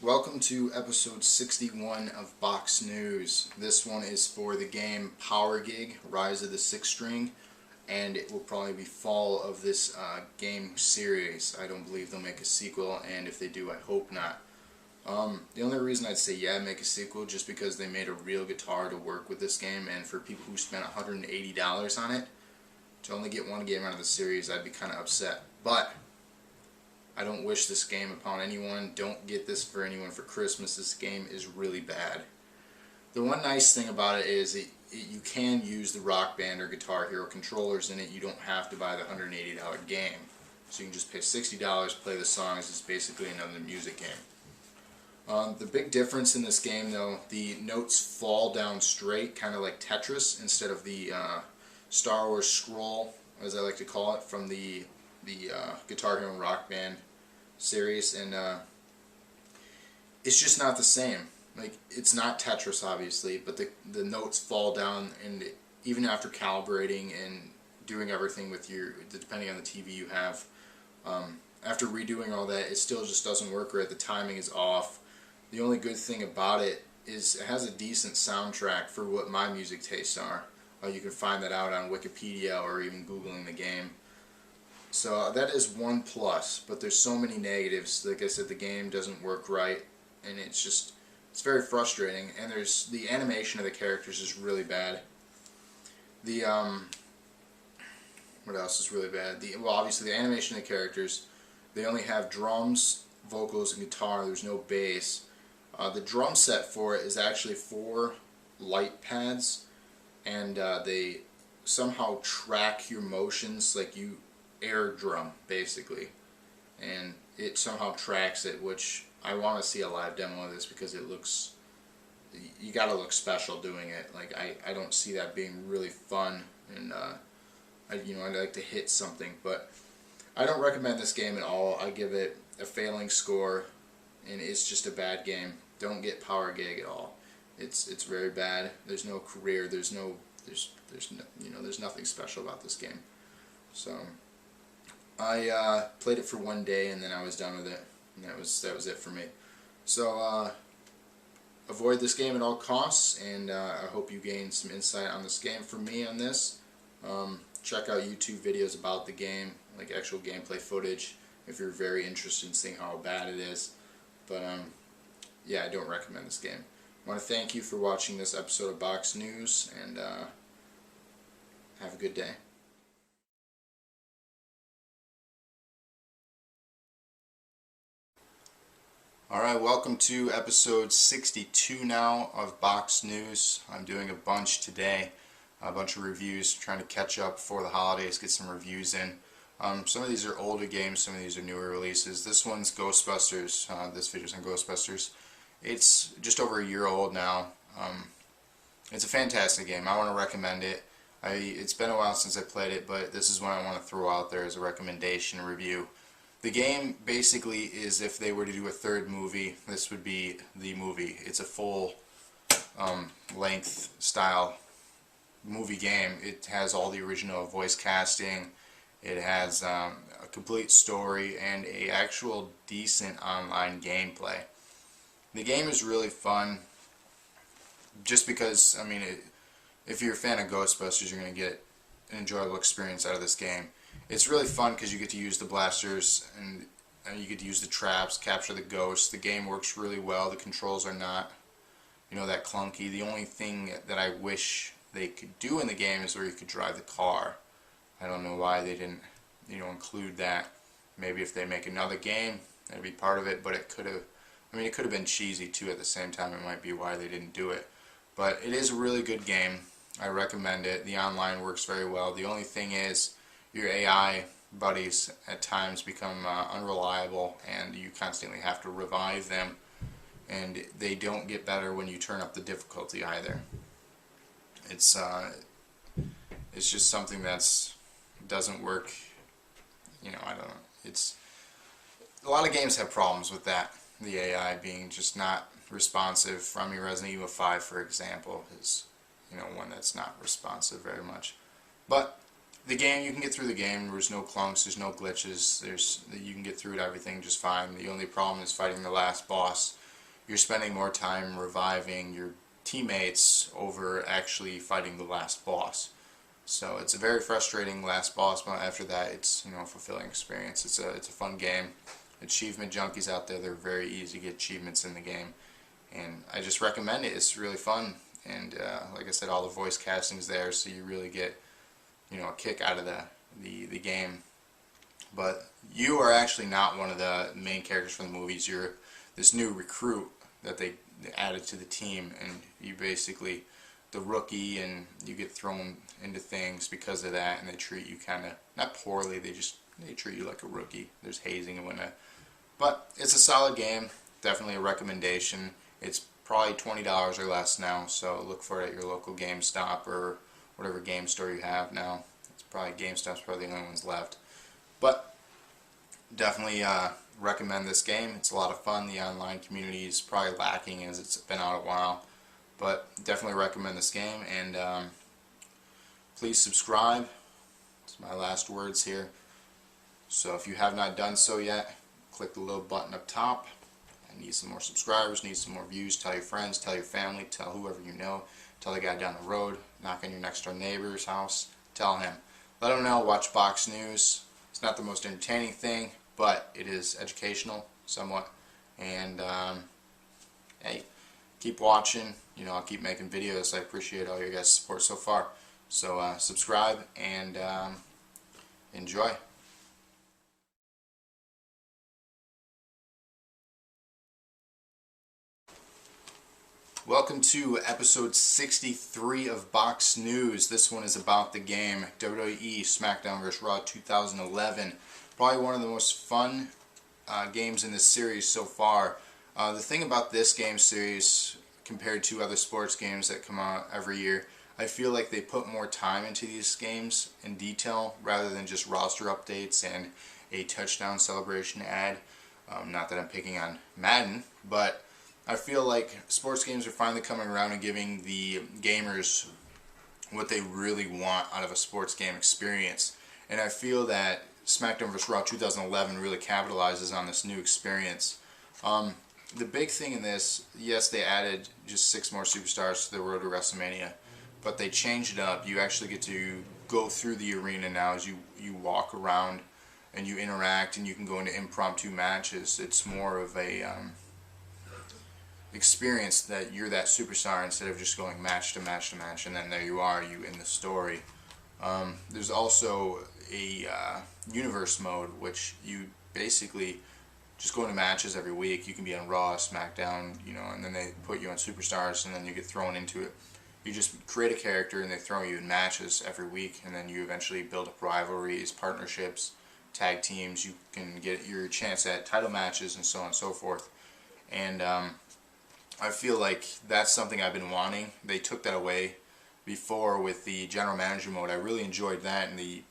welcome to episode 61 of Box News. This one is for the game Power Gig, Rise of the Sixth String, and it will probably be fall of this game series. I don't believe they'll make a sequel, and if they do, I hope not. The only reason I'd say yeah, make a sequel, just because they made a real guitar to work with this game, and for people who spent $180 on it, to only get one game out of the series, I'd be kind of upset. But I don't wish this game upon anyone. Don't get this for anyone for Christmas. This game is really bad. The one nice thing about it is you can use the Rock Band or Guitar Hero controllers in it. You don't have to buy the $180 game. So you can just pay $60, play the songs. It's basically another music game. The big difference in this game, though, the notes fall down straight, kind of like Tetris, instead of the Star Wars scroll, as I like to call it, from the Guitar Hero and Rock Band series, and it's just not the same. Like, it's not Tetris, obviously, but the notes fall down, and even after calibrating and doing everything with depending on the TV you have, after redoing all that, it still just doesn't work right. The timing is off. The only good thing about it is it has a decent soundtrack for what my music tastes are. You can find that out on Wikipedia or even Googling the game. So that is one plus, but there's so many negatives. Like I said, the game doesn't work right, and it's very frustrating. And the animation of the characters is really bad. What else is really bad? Well, obviously the animation of the characters. They only have drums, vocals, and guitar. There's no bass. The drum set for it is actually 4 light pads, and they somehow track your motions, like you air drum basically, and it somehow tracks it, which I want to see a live demo of this, because it looks, you gotta look special doing it. Like, I don't see that being really fun, and I'd like to hit something, but I don't recommend this game at all. I give it a failing score, and it's just a bad game. Don't get Power Gig at all. It's very bad. There's no career. There's nothing special about this game. So I played it for one day, and then I was done with it, and that was it for me. So avoid this game at all costs, and I hope you gain some insight on this game from me on this. Check out YouTube videos about the game, like actual gameplay footage, if you're very interested in seeing how bad it is. But yeah, I don't recommend this game. I want to thank you for watching this episode of Box News, and have a good day. Alright, welcome to episode 62 now of Box News. I'm doing a bunch today, a bunch of reviews, trying to catch up before the holidays, get some reviews in. Some of these are older games, some of these are newer releases. This one's Ghostbusters. This video's on Ghostbusters. It's just over a year old now. It's a fantastic game. I want to recommend it. It's been a while since I played it, but this is one I want to throw out there as a recommendation review. The game basically is, if they were to do a third movie, this would be the movie. It's a full length style movie game. It has all the original voice casting. It has a complete story and a actual decent online gameplay. The game is really fun, just because, I mean, if you're a fan of Ghostbusters, you're going to get an enjoyable experience out of this game. It's really fun because you get to use the blasters, and you get to use the traps, capture the ghosts. The game works really well. The controls are not, that clunky. The only thing that I wish they could do in the game is where you could drive the car. I don't know why they didn't, include that. Maybe if they make another game, that'd be part of it, but it could have, it could have been cheesy too at the same time. It might be why they didn't do it. But it is a really good game. I recommend it. The online works very well. The only thing is, your AI buddies at times become unreliable, and you constantly have to revive them, and they don't get better when you turn up the difficulty either. It's just something that's doesn't work. I don't know. It's a lot of games have problems with that. The AI being just not responsive. From your Resident Evil 5, for example, is one that's not responsive very much. But the game, you can get through the game. There's no clunks, there's no glitches. You can get through everything just fine. The only problem is fighting the last boss, you're spending more time reviving your teammates over actually fighting the last boss. So it's a very frustrating last boss, but after that it's, you know, a fulfilling experience. It's a fun game. Achievement junkies out there, they're very easy to get achievements in the game, and I just recommend it. It's really fun, and like I said, all the voice casting is there, so you really get, you know, a kick out of the game. But you are actually not one of the main characters from the movies. You're this new recruit that they added to the team, and you basically the rookie, and you get thrown into things because of that, and they treat you kind of, not poorly, they treat you like a rookie. There's hazing and whatnot. But it's a solid game, definitely a recommendation. It's probably $20 or less now, so look for it at your local GameStop or whatever game store you have now. It's probably GameStop's probably the only ones left. But definitely recommend this game. It's a lot of fun. The online community is probably lacking as it's been out a while, but definitely recommend this game, and please subscribe. It's my last words here. So if you have not done so yet, click the little button up top. I need some more subscribers, need some more views. Tell your friends, tell your family, tell whoever you know, tell the guy down the road, knock on your next door neighbor's house, tell him. Let him know, watch Box News. It's not the most entertaining thing, but it is educational somewhat, and hey, keep watching. You know, I'll keep making videos. I appreciate all your guys' support so far. So subscribe and enjoy. Welcome to episode 63 of Box News. This one is about the game WWE SmackDown vs. Raw 2011. Probably one of the most fun games in this series so far. The thing about this game series compared to other sports games that come out every year, I feel like they put more time into these games in detail rather than just roster updates and a touchdown celebration ad. Not that I'm picking on Madden, but I feel like sports games are finally coming around and giving the gamers what they really want out of a sports game experience. And I feel that SmackDown vs. Raw 2011 really capitalizes on this new experience. The big thing in this, yes, they added just 6 more superstars to the road to WrestleMania, but they changed it up. You actually get to go through the arena now as you walk around and you interact, and you can go into impromptu matches. It's more of a experience that you're that superstar instead of just going match to match to match, and then there you are, you in the story. There's also a universe mode, which you basically just go into matches every week. You can be on Raw, SmackDown, you know, and then they put you on Superstars, and then you get thrown into it. You just create a character and they throw you in matches every week, and then you eventually build up rivalries, partnerships, tag teams. You can get your chance at title matches and so on and so forth. And I feel like that's something I've been wanting. They took that away before with the general manager mode. I really enjoyed that in the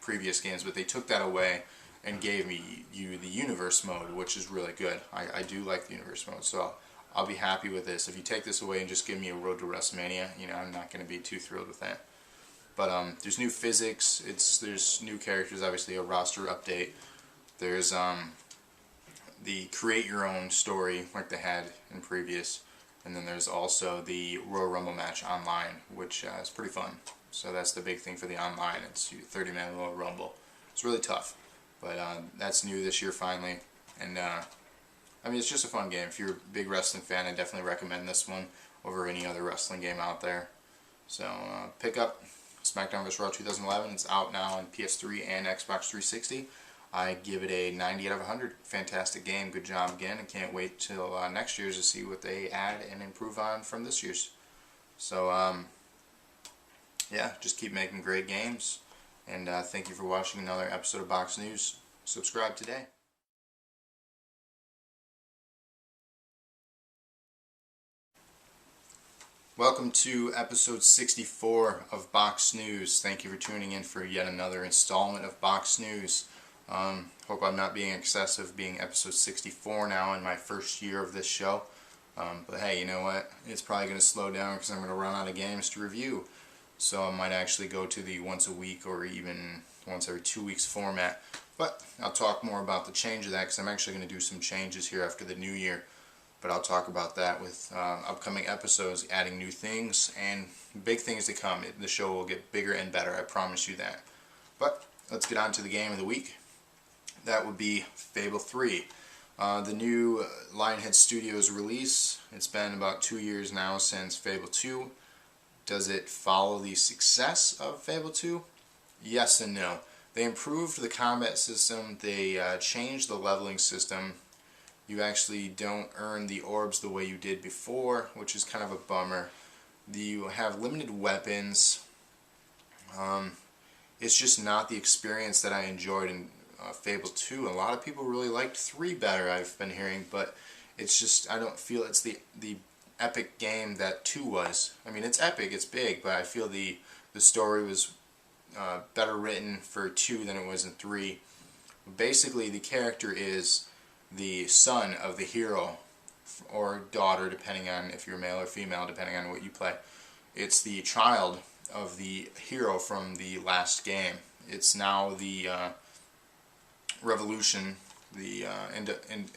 previous games, but they took that away and gave you the universe mode, which is really good. I do like the universe mode, so I'll be happy with this. If you take this away and just give me a road to WrestleMania, you know, I'm not going to be too thrilled with that. But there's new physics. There's new characters. Obviously, a roster update. There's the create your own story like they had in previous, and then there's also the Royal Rumble match online, which is pretty fun. So that's the big thing for the online. It's 30-man Royal Rumble. It's really tough, but that's new this year finally. And I mean, it's just a fun game. If you're a big wrestling fan, I definitely recommend this one over any other wrestling game out there. So pick up SmackDown vs. Raw 2011. It's out now on PS3 and Xbox 360. I give it a 90 out of 100. Fantastic game. Good job again. I can't wait till next year's to see what they add and improve on from this year's. So yeah, just keep making great games. And thank you for watching another episode of Box News. Subscribe today. Welcome to episode 64 of Box News. Thank you for tuning in for yet another installment of Box News. Hope I'm not being excessive, being episode 64 now in my first year of this show. But hey, you know what? It's probably going to slow down because I'm going to run out of games to review. So I might actually go to the once a week or even once every 2 weeks format. But I'll talk more about the change of that because I'm actually going to do some changes here after the new year. but I'll talk about that with upcoming episodes, adding new things and big things to come. The show will get bigger and better, I promise you that. But let's get on to the game of the week. That would be Fable 3. The new Lionhead Studios release. It's been about 2 years now since Fable 2. Does it follow the success of Fable 2? Yes and no. They improved the combat system, they changed the leveling system. You actually don't earn the orbs the way you did before, which is kind of a bummer. You have limited weapons. It's just not the experience that I enjoyed in Fable 2. A lot of people really liked 3 better, I've been hearing, but it's just, I don't feel it's the epic game that 2 was. I mean, it's epic, it's big, but I feel the story was better written for 2 than it was in 3. Basically, the character is the son of the hero, or daughter, depending on if you're male or female, depending on what you play. It's the child of the hero from the last game. It's now the revolution, the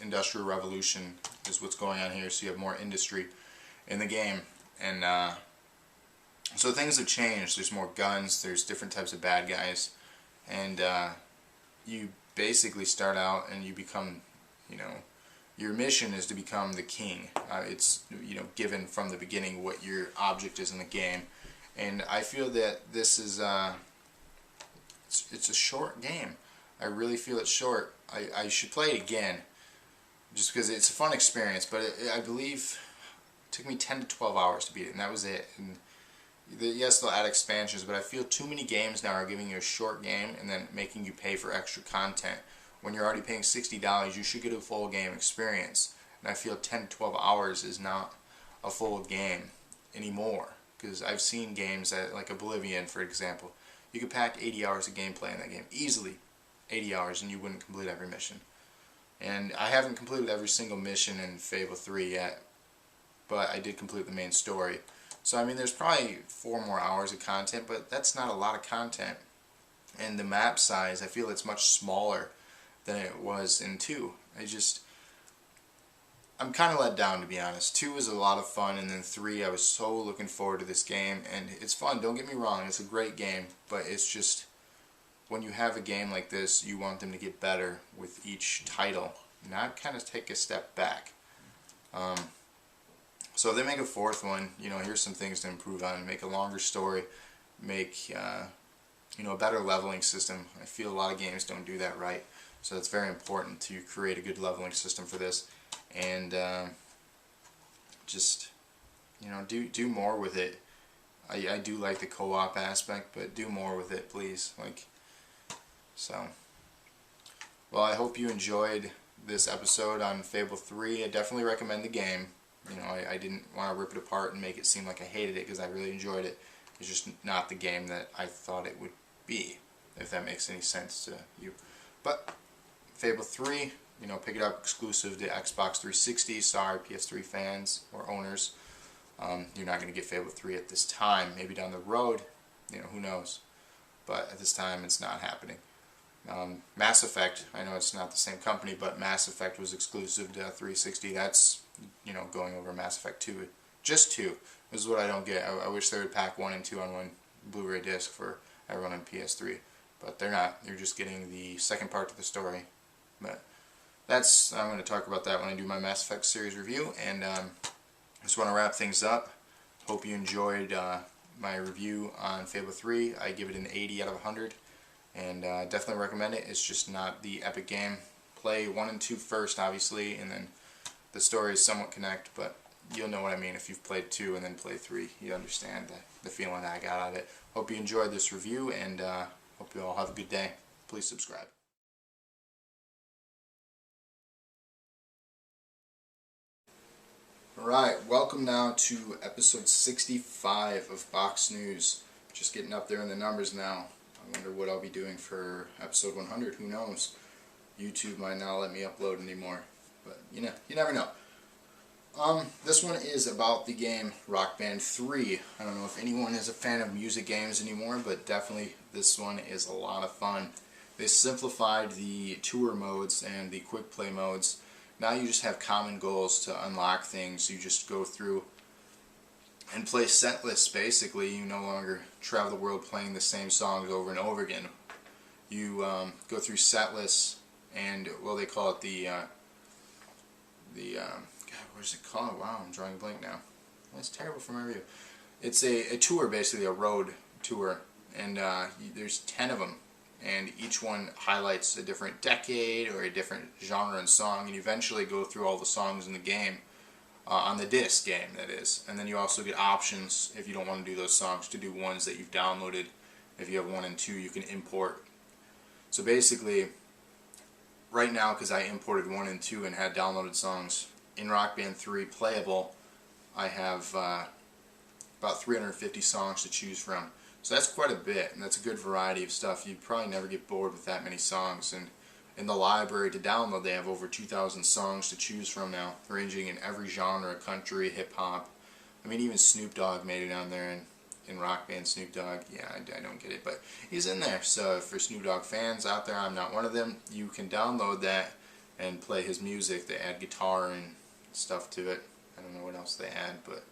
industrial revolution is what's going on here, so you have more industry in the game. And so things have changed. There's more guns, there's different types of bad guys, and you basically start out and you become, your mission is to become the king. It's, given from the beginning what your object is in the game. And I feel that this is, it's a short game. I really feel it's short. I should play it again, just because it's a fun experience, but I believe it took me 10 to 12 hours to beat it, and that was it. And yes, they'll add expansions, but I feel too many games now are giving you a short game and then making you pay for extra content. When you're already paying $60, you should get a full game experience. And I feel 10 to 12 hours is not a full game anymore. Because I've seen games that, like Oblivion, for example, you could pack 80 hours of gameplay in that game. Easily 80 hours, and you wouldn't complete every mission. And I haven't completed every single mission in Fable 3 yet, but I did complete the main story. So, I mean, there's probably 4 more hours of content, but that's not a lot of content. And the map size, I feel it's much smaller than it was in 2. I'm kind of let down, to be honest. 2 was a lot of fun, and then 3, I was so looking forward to this game, and it's fun, don't get me wrong, it's a great game, but it's just, when you have a game like this, you want them to get better with each title, not kind of take a step back. So if they make a 4th one, here's some things to improve on. Make a longer story, make a better leveling system. I feel a lot of games don't do that right, so it's very important to create a good leveling system for this. And just do more with it. I do like the co-op aspect, but do more with it, please. Well, I hope you enjoyed this episode on Fable 3. I definitely recommend the game. I didn't want to rip it apart and make it seem like I hated it, because I really enjoyed it. It's just not the game that I thought it would be, if that makes any sense to you. But Fable 3, pick it up exclusive to Xbox 360. Sorry, PS3 fans or owners. You're not going to get Fable 3 at this time. Maybe down the road, who knows. But at this time, it's not happening. Mass Effect, I know it's not the same company, but Mass Effect was exclusive to 360. That's, going over Mass Effect 2. Just 2. This is what I don't get. I wish they would pack 1 and 2 on one Blu-ray disc for everyone on PS3. But they're not. They're just getting the second part of the story. But I'm going to talk about that when I do my Mass Effect series review. And I just want to wrap things up. Hope you enjoyed my review on Fable 3. I give it an 80 out of 100. And definitely recommend it. It's just not the epic game. Play 1 and 2 first, obviously, and then the stories somewhat connect, but you'll know what I mean if you've played 2 and then played 3. You understand the feeling I got out of it. Hope you enjoyed this review, and hope you all have a good day. Please subscribe. Alright, welcome now to episode 65 of Box News. Just getting up there in the numbers now. I wonder what I'll be doing for episode 100. Who knows? YouTube might not let me upload anymore. But, you never know. This one is about the game Rock Band 3. I don't know if anyone is a fan of music games anymore, but definitely this one is a lot of fun. They simplified the tour modes and the quick play modes. Now you just have common goals to unlock things. You just go through and play set lists. Basically, you no longer travel the world playing the same songs over and over again. You go through set lists, and well, they call it God, what is it called? Wow, I'm drawing a blank now. That's terrible for my review. It's a tour, basically a road tour, and there's 10 of them, and each one highlights a different decade or a different genre and song, and you eventually go through all the songs in the game, on the disc game, that is. And then you also get options, if you don't want to do those songs, to do ones that you've downloaded. If you have 1 and 2, you can import. So basically, right now, because I imported 1 and 2 and had downloaded songs, in Rock Band 3 playable, I have about 350 songs to choose from. So that's quite a bit, and that's a good variety of stuff. You'd probably never get bored with that many songs. And in the library to download, they have over 2,000 songs to choose from now, ranging in every genre, country, hip-hop. I mean, even Snoop Dogg made it on there in Rock Band. Snoop Dogg, yeah, I don't get it, but he's in there. So for Snoop Dogg fans out there, I'm not one of them, you can download that and play his music. They add guitar and stuff to it. I don't know what else they add, but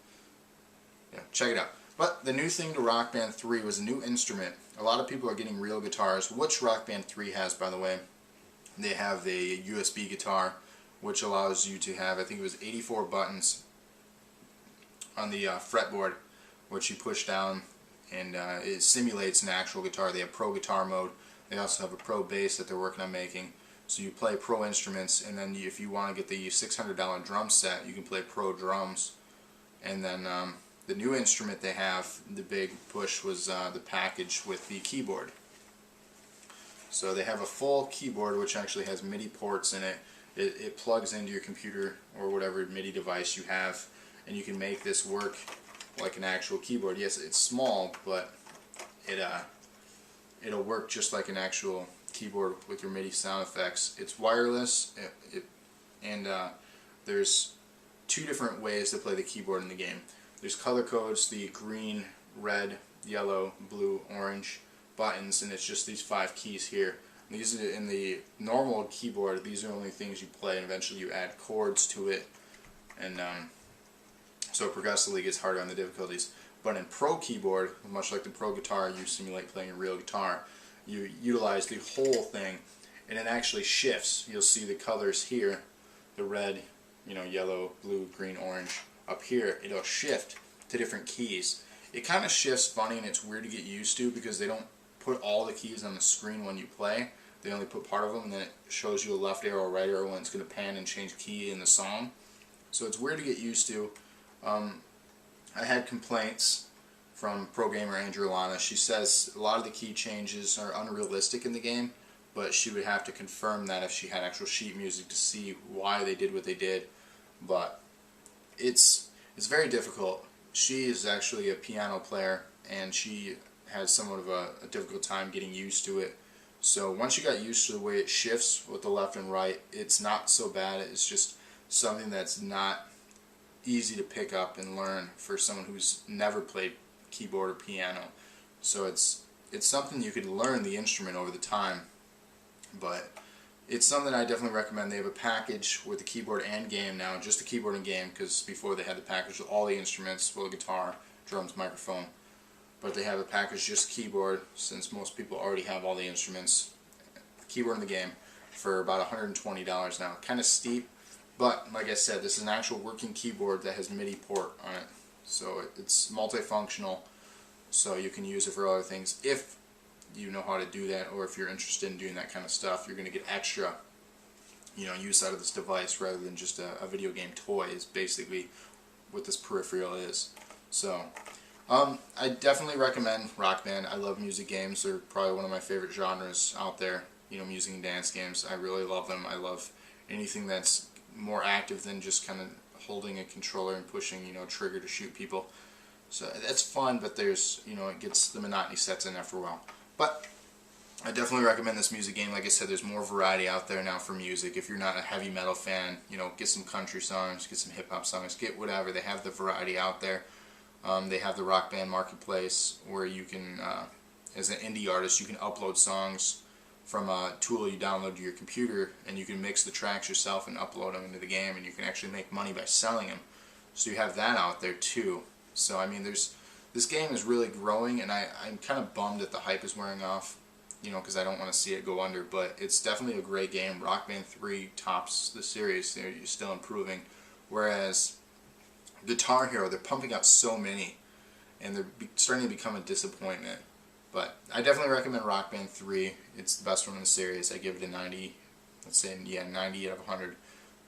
yeah, check it out. But the new thing to Rock Band 3 was a new instrument. A lot of people are getting real guitars, which Rock Band 3 has, by the way. They have a USB guitar, which allows you to have, I think it was 84 buttons on the fretboard, which you push down, and it simulates an actual guitar. They have Pro Guitar mode. They also have a Pro Bass that they're working on making. So you play Pro instruments, and then if you want to get the $600 drum set, you can play Pro drums. And then the new instrument they have, the big push, was the package with the keyboard. So they have a full keyboard, which actually has MIDI ports in it. It plugs into your computer or whatever MIDI device you have, and you can make this work like an actual keyboard. Yes, it's small, but it'll work just like an actual keyboard with your MIDI sound effects. It's wireless, and there's 2 different ways to play the keyboard in the game. There's color codes, the green, red, yellow, blue, orange buttons, and it's just these 5 keys here. And these are in the normal keyboard. These are only things you play, and eventually you add chords to it, and so it progressively gets harder on the difficulties. But in Pro Keyboard, much like the Pro Guitar, you simulate playing a real guitar. You utilize the whole thing, and it actually shifts. You'll see the colors here, the red, yellow, blue, green, orange. Up here, it'll shift to different keys. It kind of shifts funny, and it's weird to get used to because they don't put all the keys on the screen when you play. They only put part of them, and then it shows you a left arrow, right arrow when it's going to pan and change key in the song. So it's weird to get used to. I had complaints from pro gamer Andrew. She says a lot of the key changes are unrealistic in the game, but she would have to confirm that if she had actual sheet music to see why they did what they did. But it's very difficult. She is actually a piano player, and she has somewhat of a difficult time getting used to it. So once you got used to the way it shifts with the left and right, it's not so bad. It's just something that's not easy to pick up and learn for someone who's never played keyboard or piano. So it's something you could learn the instrument over the time, but it's something I definitely recommend. They have a package with the keyboard and game now, just the keyboard and game, because before they had the package with all the instruments, well, guitar, drums, microphone. But they have a package just keyboard, since most people already have all the instruments, keyboard and the game, for about $120 now. Kind of steep, but like I said, this is an actual working keyboard that has MIDI port on it. So it's multifunctional, so you can use it for other things if you know how to do that, or if you're interested in doing that kind of stuff. You're going to get extra use out of this device rather than just a video game toy is basically what this peripheral is. So I definitely recommend Rock Band. I love music games. They're probably one of my favorite genres out there. Music and dance games. I really love them. I love anything that's more active than just kind of holding a controller and pushing trigger to shoot people. So that's fun, but there's it gets, the monotony sets in after a while. But I definitely recommend this music game. Like I said, there's more variety out there now for music. If you're not a heavy metal fan, get some country songs, get some hip hop songs, get whatever. They have the variety out there. They have the Rock Band Marketplace where you can, as an indie artist, you can upload songs from a tool you download to your computer, and you can mix the tracks yourself and upload them into the game, and you can actually make money by selling them. So you have that out there too. So I mean, this game is really growing, and I'm kind of bummed that the hype is wearing off, you know, because I don't want to see it go under. But it's definitely a great game. Rock Band 3 tops the series. You're still improving, whereas Guitar Hero, they're pumping out so many, and they're starting to become a disappointment. But I definitely recommend Rock Band 3. It's the best one in the series. I give it a 90. Let's say, yeah, 90 out of 100.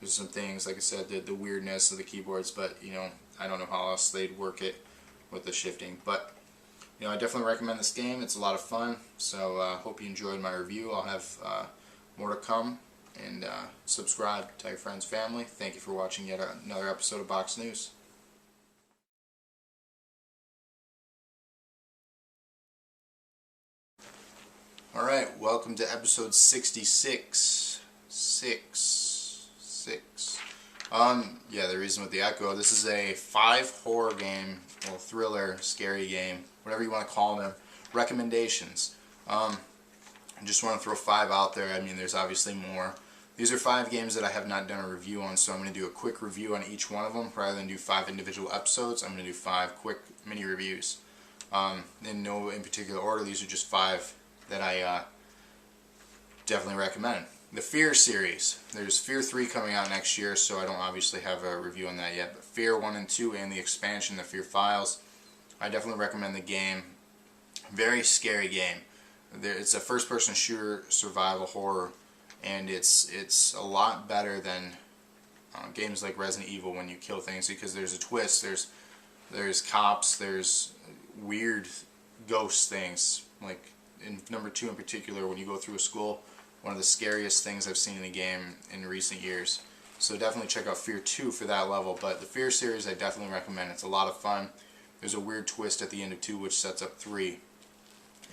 There's some things, like I said, the weirdness of the keyboards, but, you know, I don't know how else they'd work it with the shifting. But, you know, I definitely recommend this game. It's a lot of fun. So, hope you enjoyed my review. I'll have more to come. And subscribe, tell your friends, family. Thank you for watching yet another episode of Box News. Alright, welcome to episode 66. Yeah, the reason with the echo, this is a 5 horror game, or thriller, scary game, whatever you want to call them, recommendations. I just want to throw 5 out there. I mean, there's obviously more. These are 5 games that I have not done a review on, so I'm going to do a quick review on each one of them. Rather than do 5 individual episodes, I'm going to do 5 quick mini reviews. In no in particular order, these are just 5 that I definitely recommend. The Fear series. There's Fear 3 coming out next year, so I don't obviously have a review on that yet. But Fear 1 and 2 and the expansion, the Fear Files, I definitely recommend the game. Very scary game. It's a first-person shooter survival horror, and it's a lot better than games like Resident Evil when you kill things, because there's a twist. There's cops. There's weird ghost things, like in number 2 in particular, when you go through a school. One of the scariest things I've seen in a game in recent years. So definitely check out Fear 2 for that level. But the Fear series I definitely recommend. It's a lot of fun. There's a weird twist at the end of 2 which sets up 3,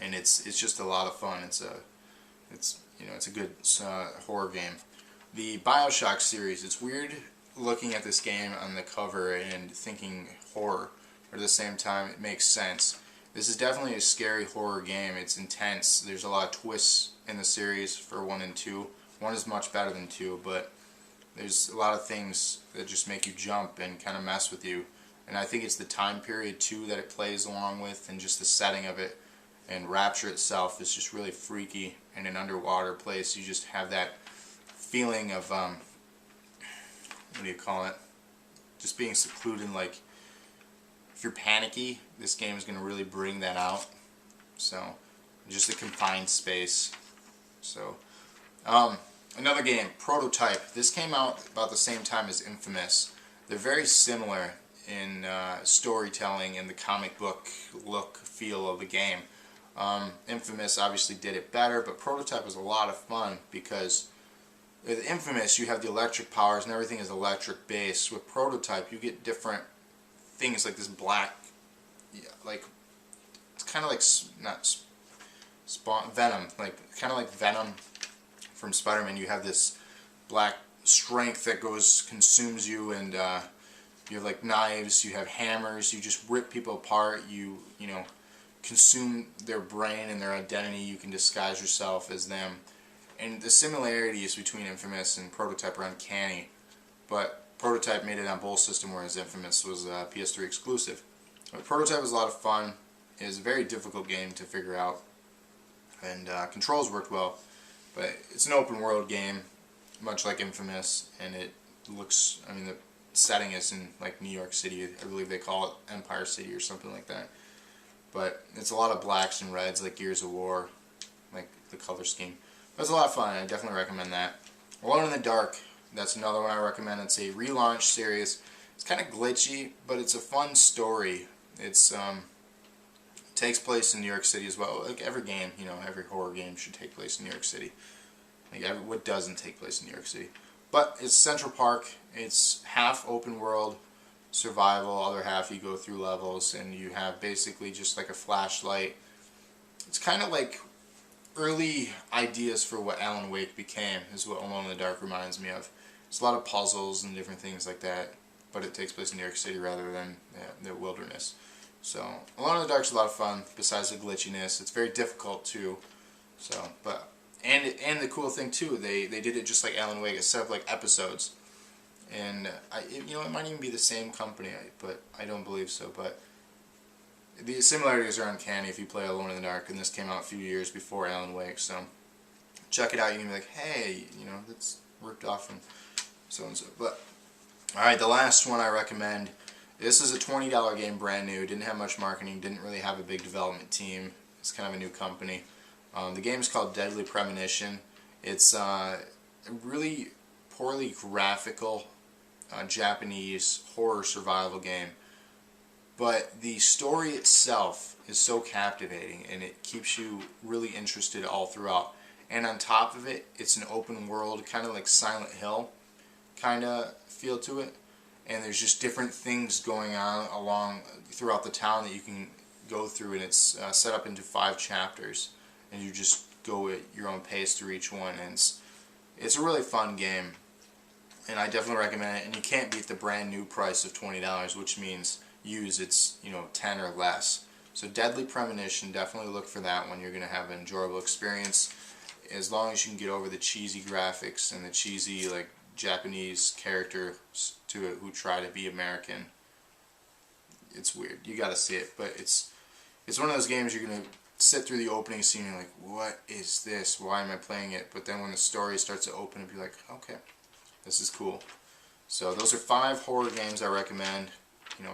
and it's just a lot of fun. It's a good horror game. The BioShock series. It's weird looking at this game on the cover and thinking horror, but at the same time it makes sense. This is definitely a scary horror game. It's intense. There's a lot of twists in the series for 1 and 2. 1 is much better than 2, but there's a lot of things that just make you jump and kind of mess with you. And I think it's the time period too that it plays along with, and just the setting of it. And Rapture itself is just really freaky. In an underwater place, you just have that feeling of what do you call it? Just being secluded. Like, if you're panicky, this game is going to really bring that out. So, just a confined space. So, another game, Prototype. This came out about the same time as Infamous. They're very similar in storytelling and the comic book look, feel of the game. Infamous obviously did it better, but Prototype was a lot of fun because with Infamous you have the electric powers and everything is electric based. With Prototype you get different things like this black, like, it's kind of like, not Spawn, Venom, like, kind of like Venom from Spider-Man. You have this black strength that consumes you, and you have like knives, you have hammers, you just rip people apart, you know, consume their brain and their identity, you can disguise yourself as them. And the similarities between Infamous and Prototype are uncanny, but Prototype made it on both systems, whereas Infamous was PS3 exclusive. But Prototype was a lot of fun. It was a very difficult game to figure out, and controls worked well, but it's an open world game, much like Infamous, and it looks, I mean, the setting is in like New York City. I believe they call it Empire City or something like that. But it's a lot of blacks and reds, like Gears of War, like the color scheme. But it's a lot of fun. I definitely recommend that. Alone in the Dark. That's another one I recommend. It's a relaunch series. It's kind of glitchy, but it's a fun story. It's takes place in New York City as well. Like every game, you know, every horror game should take place in New York City. Like what doesn't take place in New York City? But it's Central Park. It's half open world survival, other half you go through levels, and you have basically just like a flashlight. It's kind of like early ideas for what Alan Wake became, is what Alone in the Dark reminds me of. It's a lot of puzzles and different things like that, but it takes place in New York City rather than the wilderness. So Alone in the Dark's a lot of fun, besides the glitchiness. It's very difficult too. So, but And the cool thing too, they did it just like Alan Wake, instead of like episodes. And it might even be the same company, but I don't believe so. But the similarities are uncanny if you play Alone in the Dark, and this came out a few years before Alan Wake, so check it out. You can be like, hey, that's ripped off from so and so. But alright, the last one I recommend. This is a $20 game, brand new. Didn't have much marketing. Didn't really have a big development team. It's kind of a new company. The game is called Deadly Premonition. It's a really poorly graphical Japanese horror survival game. But the story itself is so captivating, and it keeps you really interested all throughout. And on top of it, it's an open world, kind of like Silent Hill kind of feel to it. And there's just different things going on along throughout the town that you can go through, and it's set up into 5 chapters, and you just go at your own pace through each one. And it's a really fun game, and I definitely recommend it. And you can't beat the brand new price of $20, which means used it's 10 or less. So Deadly Premonition, definitely look for that one. You're going to have an enjoyable experience, as long as you can get over the cheesy graphics and the cheesy like Japanese characters to it who try to be American. It's weird. You gotta see it, but it's one of those games you're gonna sit through the opening scene and you're like, what is this? Why am I playing it? But then when the story starts to open up, you're like, okay, this is cool. So those are 5 horror games I recommend.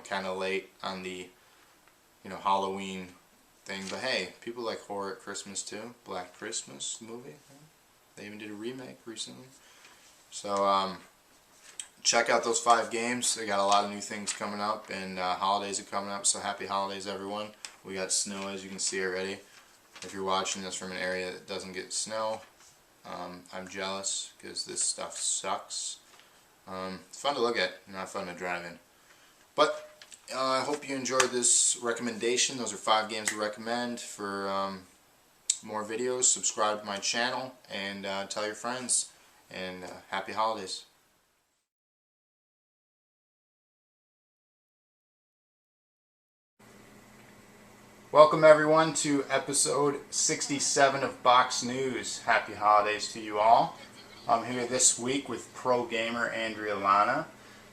Kind of late on the Halloween thing, but hey, people like horror at Christmas too. Black Christmas movie. They even did a remake recently. So check out those 5 games. They got a lot of new things coming up, and holidays are coming up, so happy holidays everyone. We got snow, as you can see already. If you're watching this from an area that doesn't get snow, I'm jealous because this stuff sucks. It's fun to look at, not fun to drive in. But I hope you enjoyed this recommendation. Those are 5 games to recommend. For more videos, subscribe to my channel, and tell your friends. And happy holidays. Welcome everyone to episode 67 of Box News. Happy holidays to you all. I'm here this week with pro gamer Andrea Lana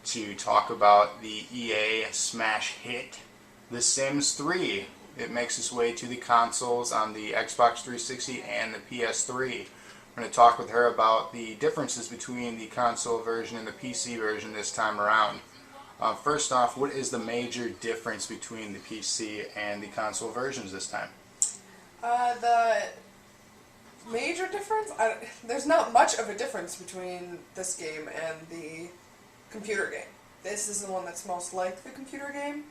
to talk about the EA smash hit, The Sims 3. It makes its way to the consoles on the Xbox 360 and the PS3. We're going to talk with her about the differences between the console version and the PC version this time around. First off, what is the major difference between the PC and the console versions this time? The major difference? There's not much of a difference between this game and the computer game. This is the one that's most like the computer game.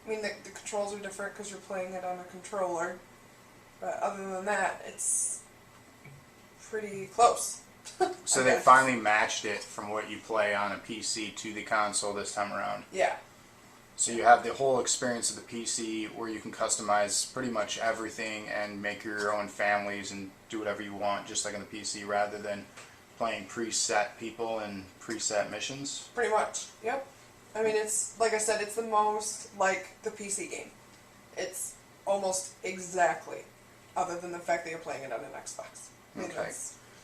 I mean, the controls are different because you're playing it on a controller. But other than that, it's pretty close. So they finally matched it from what you play on a PC to the console this time around. Yeah. So you have the whole experience of the PC where you can customize pretty much everything and make your own families and do whatever you want, just like on the PC, rather than playing preset people and preset missions. Pretty much, yep. I mean, it's, like I said, it's the most like the PC game. It's almost exactly, other than the fact that you're playing it on an Xbox. Okay.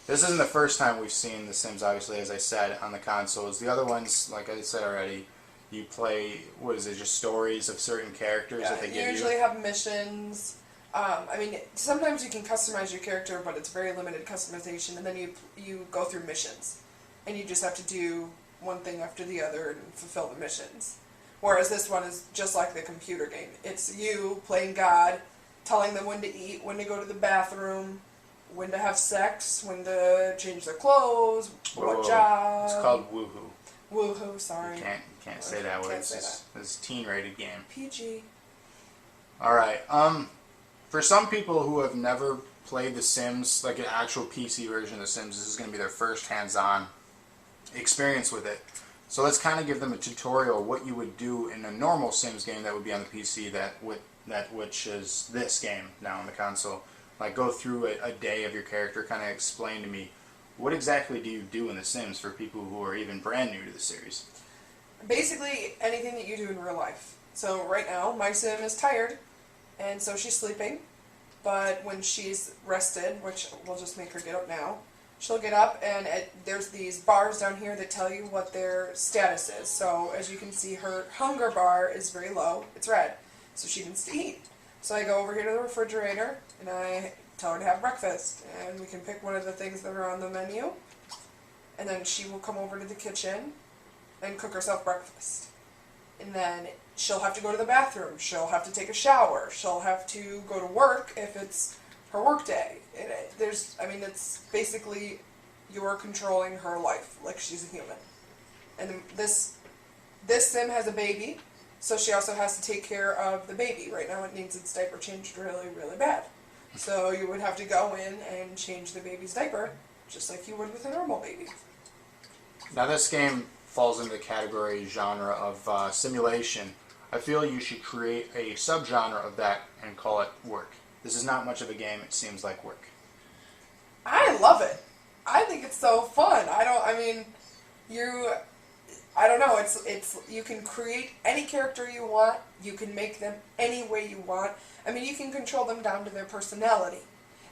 This isn't the first time we've seen The Sims, obviously, as I said, on the consoles. The other ones, like I said already, you play, what is it, just stories of certain characters that they give you? You usually have missions. I mean, sometimes you can customize your character, but it's very limited customization, and then you go through missions, and you just have to do one thing after the other and fulfill the missions. Whereas this one is just like the computer game. It's you playing God, telling them when to eat, when to go to the bathroom, when to have sex, when to change their clothes, what job. It's called Woohoo. Woohoo, sorry. You can't say that word. It's a teen-rated game. PG. Alright, for some people who have never played The Sims, like an actual PC version of The Sims, this is going to be their first hands-on experience with it. So let's kind of give them a tutorial what you would do in a normal Sims game that would be on the PC which is this game now on the console. Like, go through a day of your character, kind of explain to me what exactly do you do in The Sims for people who are even brand new to the series. Basically anything that you do in real life. So right now my Sim is tired, and so she's sleeping, but when she's rested, which we'll just make her get up now, she'll get up, and there's these bars down here that tell you what their status is. So as you can see, her hunger bar is very low. It's red, so she needs to eat. So I go over here to the refrigerator, and I tell her to have breakfast, and we can pick one of the things that are on the menu, and then she will come over to the kitchen and cook herself breakfast. And then she'll have to go to the bathroom, she'll have to take a shower, she'll have to go to work if it's her work day. It's basically you're controlling her life like she's a human. And this sim has a baby, so she also has to take care of the baby. Right now it needs its diaper changed really, really bad. So you would have to go in and change the baby's diaper, just like you would with a normal baby. Now this game falls into the category genre of simulation. I feel you should create a subgenre of that and call it work. This is not much of a game, it seems like work. I love it. I think it's so fun. I don't know, it's you can create any character you want, you can make them any way you want. I mean, you can control them down to their personality.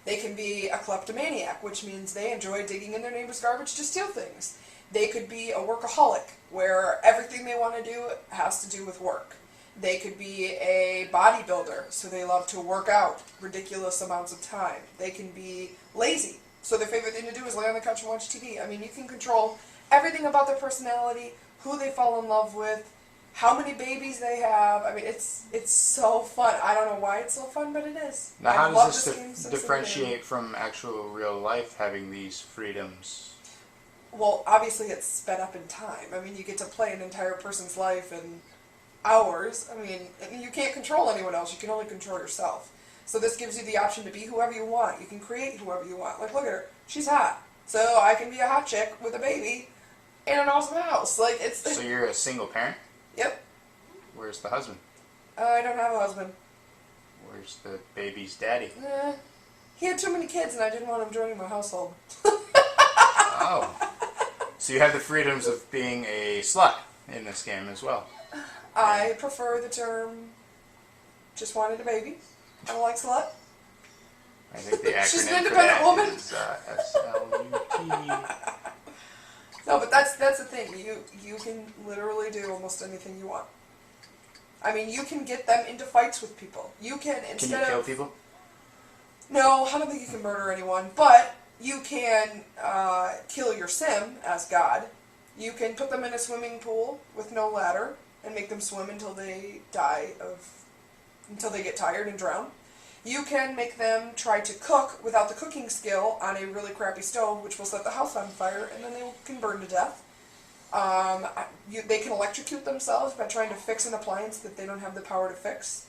They can be a kleptomaniac, which means they enjoy digging in their neighbor's garbage to steal things. They could be a workaholic, where everything they want to do has to do with work. They could be a bodybuilder, so they love to work out ridiculous amounts of time. They can be lazy, so their favorite thing to do is lay on the couch and watch TV. I mean, you can control everything about their personality, who they fall in love with, how many babies they have. I mean, it's so fun. I don't know why it's so fun, but it is. Now, how does this differentiate from actual real life, having these freedoms? Well, obviously it's sped up in time. I mean, you get to play an entire person's life in hours. I mean, you can't control anyone else. You can only control yourself. So this gives you the option to be whoever you want. You can create whoever you want. Like, look at her. She's hot. So I can be a hot chick with a baby in an awesome house. Like, it's... So you're a single parent? Yep. Where's the husband? I don't have a husband. Where's the baby's daddy? He had too many kids and I didn't want him joining my household. Oh. So you have the freedoms of being a slut in this game as well. I prefer the term just wanted a baby. I don't like slut. I think the acronym She's an independent woman. is SLUT. No, but that's the thing. You can literally do almost anything you want. I mean, you can get them into fights with people. You can, instead Can you kill people? No, I don't think you can murder anyone, but you can kill your sim as God. You can put them in a swimming pool with no ladder and make them swim until they until they get tired and drown. You can make them try to cook without the cooking skill on a really crappy stove, which will set the house on fire, and then they can burn to death. They can electrocute themselves by trying to fix an appliance that they don't have the power to fix.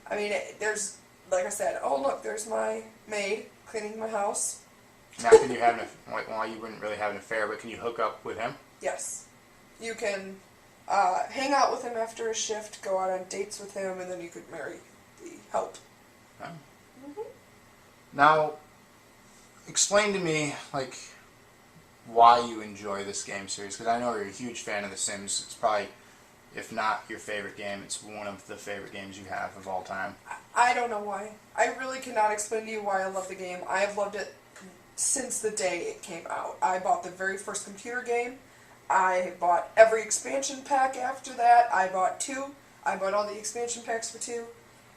I mean, there's, like I said, oh look, there's my maid cleaning my house. Now, can you have well, you wouldn't really have an affair, but can you hook up with him? Yes. You can hang out with him after a shift, go out on dates with him, and then you could marry the help. Oh. Mm-hmm. Now, explain to me, like, why you enjoy this game series, because I know you're a huge fan of The Sims. It's probably, if not your favorite game, it's one of the favorite games you have of all time. I don't know why. I really cannot explain to you why I love the game. I have loved it since the day it came out. I bought the very first computer game. I bought every expansion pack after that. I bought 2. I bought all the expansion packs for 2.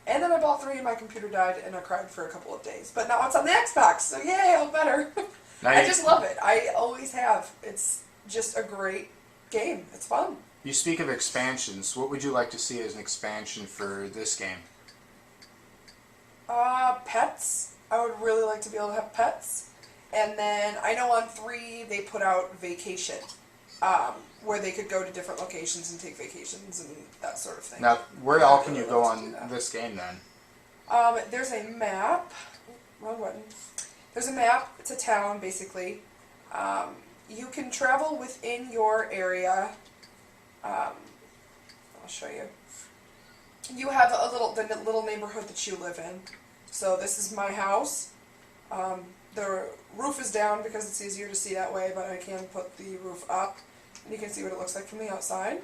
And then I bought 3 and my computer died and I cried for a couple of days. But now it's on the Xbox, so yay, all better. I just love it. I always have. It's just a great game. It's fun. You speak of expansions. What would you like to see as an expansion for this game? Pets. I would really like to be able to have pets. And then I know on 3 they put out Vacation, where they could go to different locations and take vacations and that sort of thing. Now, where all can you go on this game then? There's a map. Wrong button. There's a map. It's a town, basically. You can travel within your area. I'll show you. You have the little neighborhood that you live in. So this is my house. The roof is down because it's easier to see that way, but I can put the roof up. And you can see what it looks like from the outside.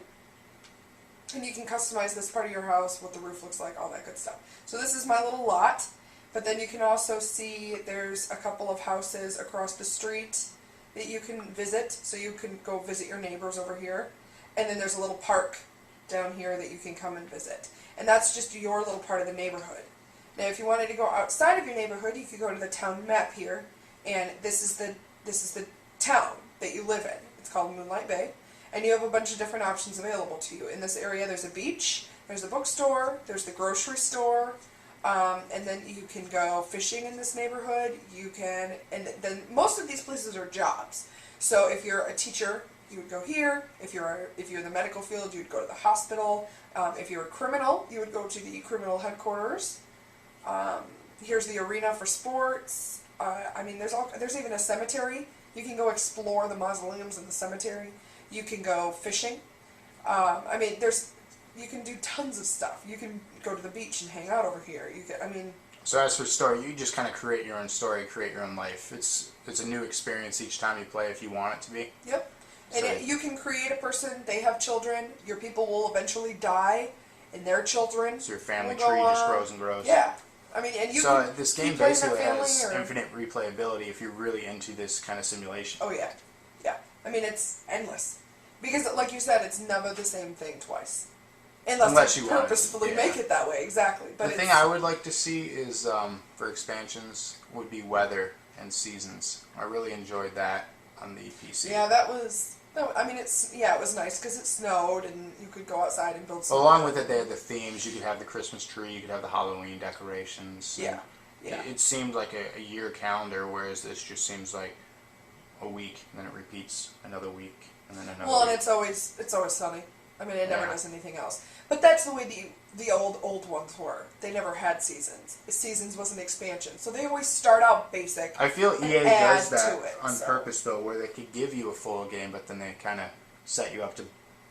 And you can customize this part of your house, what the roof looks like, all that good stuff. So this is my little lot. But then you can also see there's a couple of houses across the street that you can visit. So you can go visit your neighbors over here. And then there's a little park down here that you can come and visit. And that's just your little part of the neighborhood. Now if you wanted to go outside of your neighborhood, you could go to the town map here. And this is the town that you live in. It's called Moonlight Bay. And you have a bunch of different options available to you. In this area there's a beach, there's a bookstore, there's the grocery store, and then you can go fishing in this neighborhood. And then most of these places are jobs. So if you're a teacher, you would go here. If you're in the medical field, you would go to the hospital. If you're a criminal, you would go to the criminal headquarters. Here's the arena for sports. I mean, there's even a cemetery. You can go explore the mausoleums in the cemetery. You can go fishing. I mean, you can do tons of stuff. You can go to the beach and hang out over here. So as for story, you just kind of create your own story, create your own life. It's a new experience each time you play if you want it to be. Yep. And you can create a person, they have children, your people will eventually die, and their children So your family tree just grows and grows. Yeah. I mean, and this game basically has infinite replayability if you're really into this kind of simulation. Oh yeah. Yeah. I mean, it's endless. Because, like you said, it's never the same thing twice. Unless you purposefully make it that way, exactly. But the thing I would like to see is, for expansions, would be weather and seasons. I really enjoyed that on the PC. Yeah, it was nice because it snowed and you could go outside and build Well, along with it, they had the themes. You could have the Christmas tree, you could have the Halloween decorations. Yeah. It seemed like a year calendar, whereas this just seems like a week, and then it repeats another week, and then another week. And it's always sunny. I mean, it never does anything else. But that's the way the old ones were. They never had seasons. Seasons was an expansion. So they always start out basic. I feel EA does that on purpose, though, where they could give you a full game, but then they kind of set you up to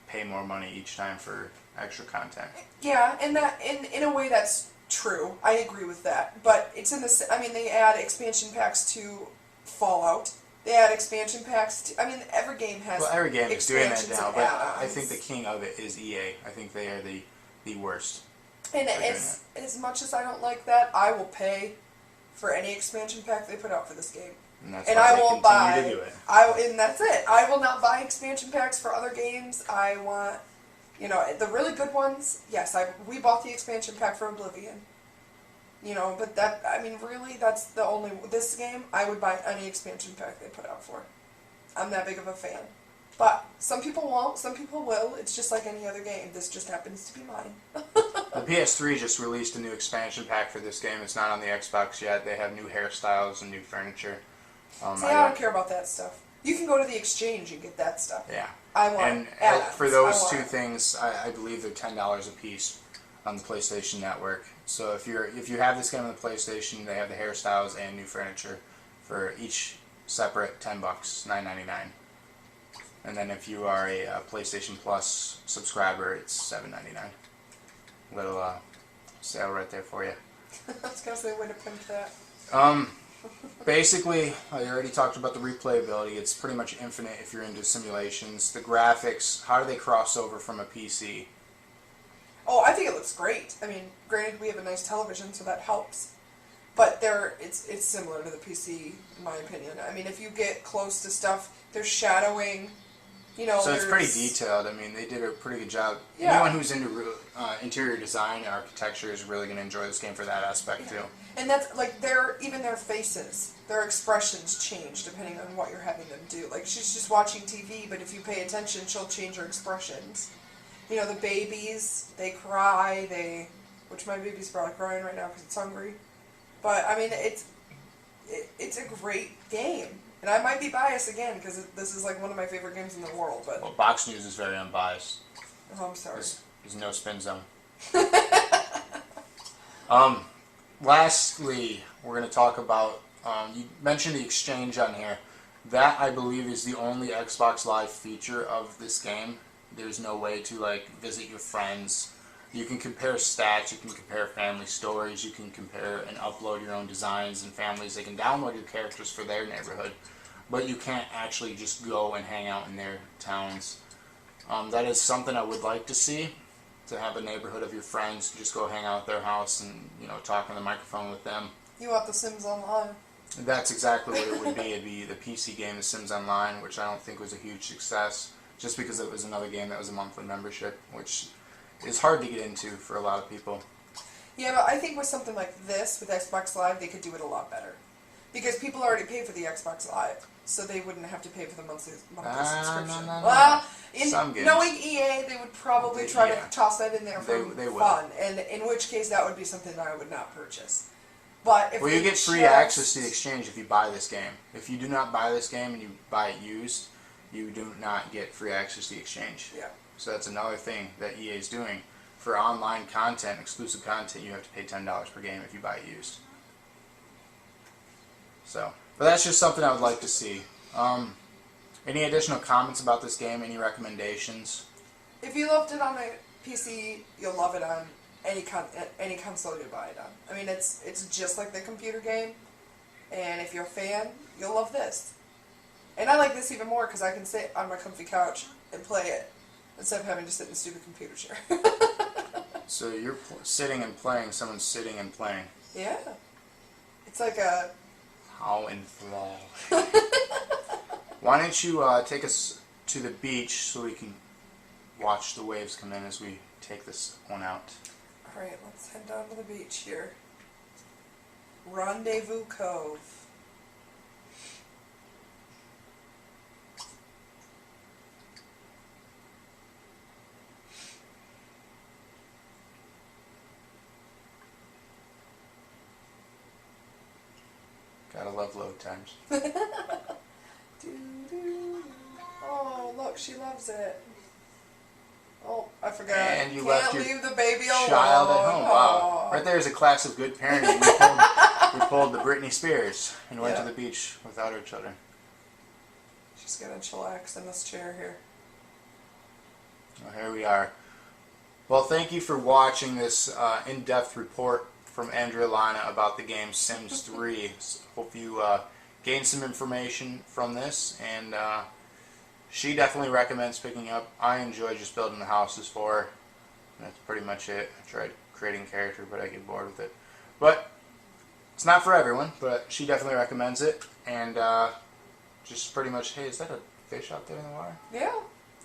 pay more money each time for extra content. Yeah, and that in a way that's true. I agree with that. But it's they add expansion packs to Fallout. They add expansion packs to, every game has. Well, every game is doing that now, but add-ons. I think the king of it is EA. I think they are the worst. And as much as I don't like that, I will pay for any expansion pack they put out for this game. And that's why they continue to do it. And that's it. I will not buy expansion packs for other games. I want, the really good ones. Yes, we bought the expansion pack for Oblivion. But really, that's the only... This game, I would buy any expansion pack they put out for. I'm that big of a fan. But some people won't, some people will. It's just like any other game. This just happens to be mine. The PS3 just released a new expansion pack for this game. It's not on the Xbox yet. They have new hairstyles and new furniture. I don't care about that stuff. You can go to the exchange and get that stuff. Yeah. I want add-ons. For those two things, I believe they're $10 a piece on the PlayStation Network. So if you have this game on the PlayStation, they have the hairstyles and new furniture for each separate $10, $9.99. And then if you are a PlayStation Plus subscriber, it's $7.99. Little sale right there for you. I was gonna say, way to pimp that. Basically, I already talked about the replayability. It's pretty much infinite if you're into simulations. The graphics, how do they cross over from a PC? Oh, I think it looks great. Granted, we have a nice television, so that helps. But it's similar to the PC, in my opinion. If you get close to stuff, there's shadowing. So it's pretty detailed. They did a pretty good job. Yeah. Anyone who's into interior design and architecture is really going to enjoy this game for that aspect too. And that's even their faces, their expressions change depending on what you're having them do. Like, she's just watching TV, but if you pay attention, she'll change her expressions. The babies, they cry, which my baby's probably crying right now because it's hungry. But, it's a great game. And I might be biased again because this is like one of my favorite games in the world. But well, Box News is very unbiased. Oh, I'm sorry. There's no spin zone. Lastly, we're going to talk about, you mentioned the exchange on here. That, I believe, is the only Xbox Live feature of this game. There's no way to, visit your friends. You can compare stats, you can compare family stories, you can compare and upload your own designs, and families, they can download your characters for their neighborhood. But you can't actually just go and hang out in their towns. That is something I would like to see. To have a neighborhood of your friends, just go hang out at their house and talk on the microphone with them. You want The Sims Online? That's exactly what it would be. It'd be the PC game, The Sims Online, which I don't think was a huge success, just because it was another game that was a monthly membership, which is hard to get into for a lot of people. Yeah, but I think with something like this, with Xbox Live, they could do it a lot better. Because people already pay for the Xbox Live, so they wouldn't have to pay for the monthly subscription. No. Well, Some games. knowing EA, they would probably try to toss that in there for they fun, and in which case that would be something that I would not purchase. But if you get free access to the exchange if you buy this game. If you do not buy this game and you buy it used, you do not get free access to the exchange. Yeah. So that's another thing that EA is doing. For online content, exclusive content, you have to pay $10 per game if you buy it used. So, but that's just something I would like to see. Any additional comments about this game? Any recommendations? If you loved it on a PC, you'll love it on any console you buy it on. I mean, it's just like the computer game, and if you're a fan, you'll love this. And I like this even more because I can sit on my comfy couch and play it instead of having to sit in a stupid computer chair. So you're sitting and playing, someone's sitting and playing. Yeah. It's like a... How enthralling. Why don't you take us to the beach so we can watch the waves come in as we take this one out. Alright, let's head down to the beach here. Rendezvous Cove. Gotta love load times. Oh, look, she loves it. Oh, I forgot. And you Can't left your leave the baby alone. child at home. Wow. Aw. Right there is a class of good parenting. We pulled the Britney Spears and went to the beach without our children. She's gonna chillax in this chair here. Well, here we are. Well, thank you for watching this in-depth report from Andrea Lana about the game Sims 3. Hope you gained some information from this, and she definitely recommends picking up. I enjoy just building the houses for her. That's pretty much it. I tried creating a character, but I get bored with it. But it's not for everyone, but she definitely recommends it. And just pretty much, hey, is that a fish out there in the water? Yeah,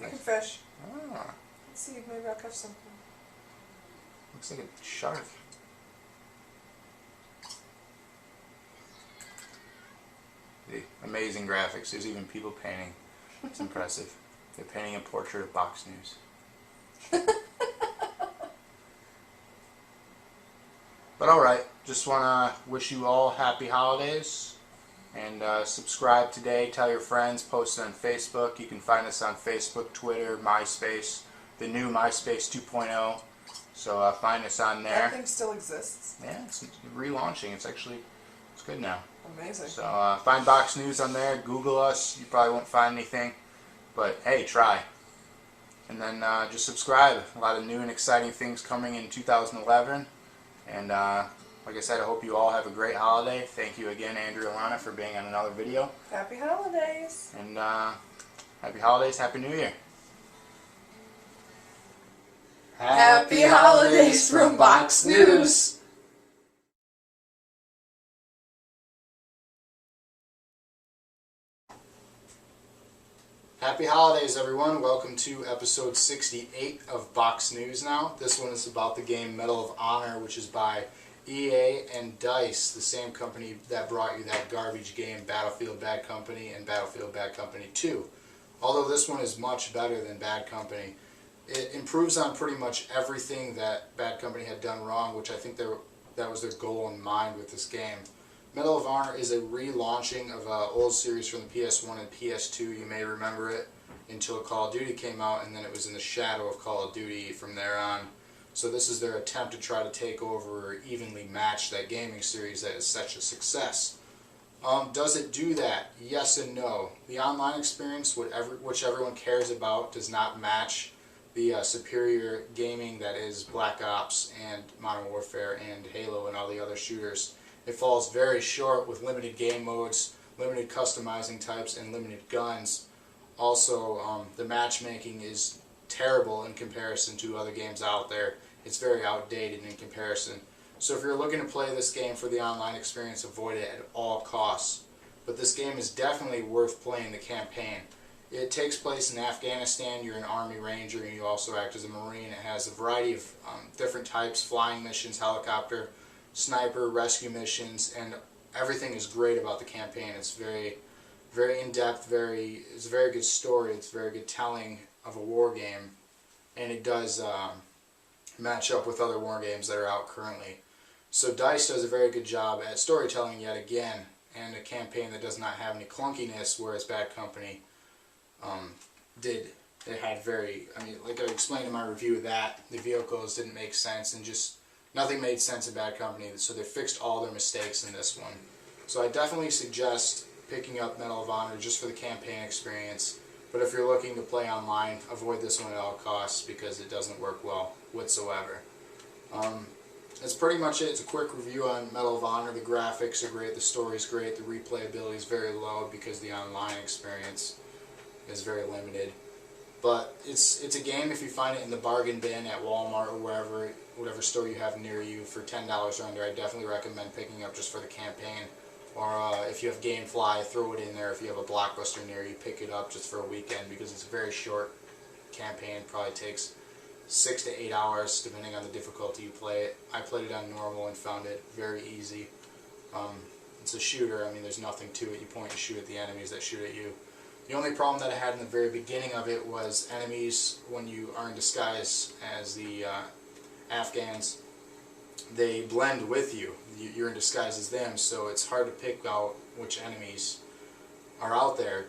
you can fish. Ah, Let's see, maybe I'll catch something. looks like a shark. The amazing graphics. There's even people painting. It's impressive. They're painting a portrait of Box News. But alright, just want to wish you all happy holidays. And subscribe today, tell your friends, post it on Facebook. You can find us on Facebook, Twitter, MySpace, the new MySpace 2.0. So find us on there. That thing still exists. Yeah, it's relaunching. It's good now. Amazing. So find Box News on there. Google us. You probably won't find anything, but hey, try. And then just subscribe. A lot of new and exciting things coming in 2011. And like I said, I hope you all have a great holiday. Thank you again, Andrea Lana, for being on another video. Happy holidays. And happy holidays, Happy New Year. Happy holidays from Box News. Happy holidays, everyone. Welcome to episode 68 of Box News now. This one is about the game Medal of Honor, which is by EA and DICE, the same company that brought you that garbage game Battlefield Bad Company and Battlefield Bad Company 2. Although this one is much better than Bad Company, it improves on pretty much everything that Bad Company had done wrong, which I think that was their goal in mind with this game. Medal of Honor is a relaunching of an old series from the PS1 and PS2. You may remember it until Call of Duty came out, and then it was in the shadow of Call of Duty from there on. So this is their attempt to try to take over or evenly match that gaming series that is such a success. Does it do that? Yes and no. The online experience, which everyone cares about, does not match the superior gaming that is Black Ops and Modern Warfare and Halo and all the other shooters. It falls very short with limited game modes, limited customizing types, and limited guns. Also, the matchmaking is terrible in comparison to other games out there. It's very outdated in comparison. So if you're looking to play this game for the online experience, avoid it at all costs. But this game is definitely worth playing the campaign. It takes place in Afghanistan. You're an Army Ranger and you also act as a Marine. It has a variety of different types, flying missions, helicopter, sniper, rescue missions, and everything is great about the campaign. It's very, very in-depth, it's a very good story, it's a very good telling of a war game, and it does match up with other war games that are out currently. So DICE does a very good job at storytelling yet again, and a campaign that does not have any clunkiness, whereas Bad Company did. It had like I explained in my review of that, the vehicles didn't make sense, and just nothing made sense in Bad Company, so they fixed all their mistakes in this one. So I definitely suggest picking up Medal of Honor just for the campaign experience, but if you're looking to play online, avoid this one at all costs because it doesn't work well whatsoever. That's pretty much it. It's a quick review on Medal of Honor. The graphics are great, the story's great, the replayability is very low because the online experience is very limited. But it's a game, if you find it in the bargain bin at Walmart or whatever store you have near you for $10 or under, I definitely recommend picking up just for the campaign. Or if you have GameFly, throw it in there. If you have a Blockbuster near you, pick it up just for a weekend because it's a very short campaign. Probably takes 6 to 8 hours depending on the difficulty you play it. I played it on normal and found it very easy. It's a shooter. I mean, there's nothing to it. You point and shoot at the enemies that shoot at you. The only problem that I had in the very beginning of it was enemies, when you are in disguise as the Afghans, they blend with you. You're in disguise as them, so it's hard to pick out which enemies are out there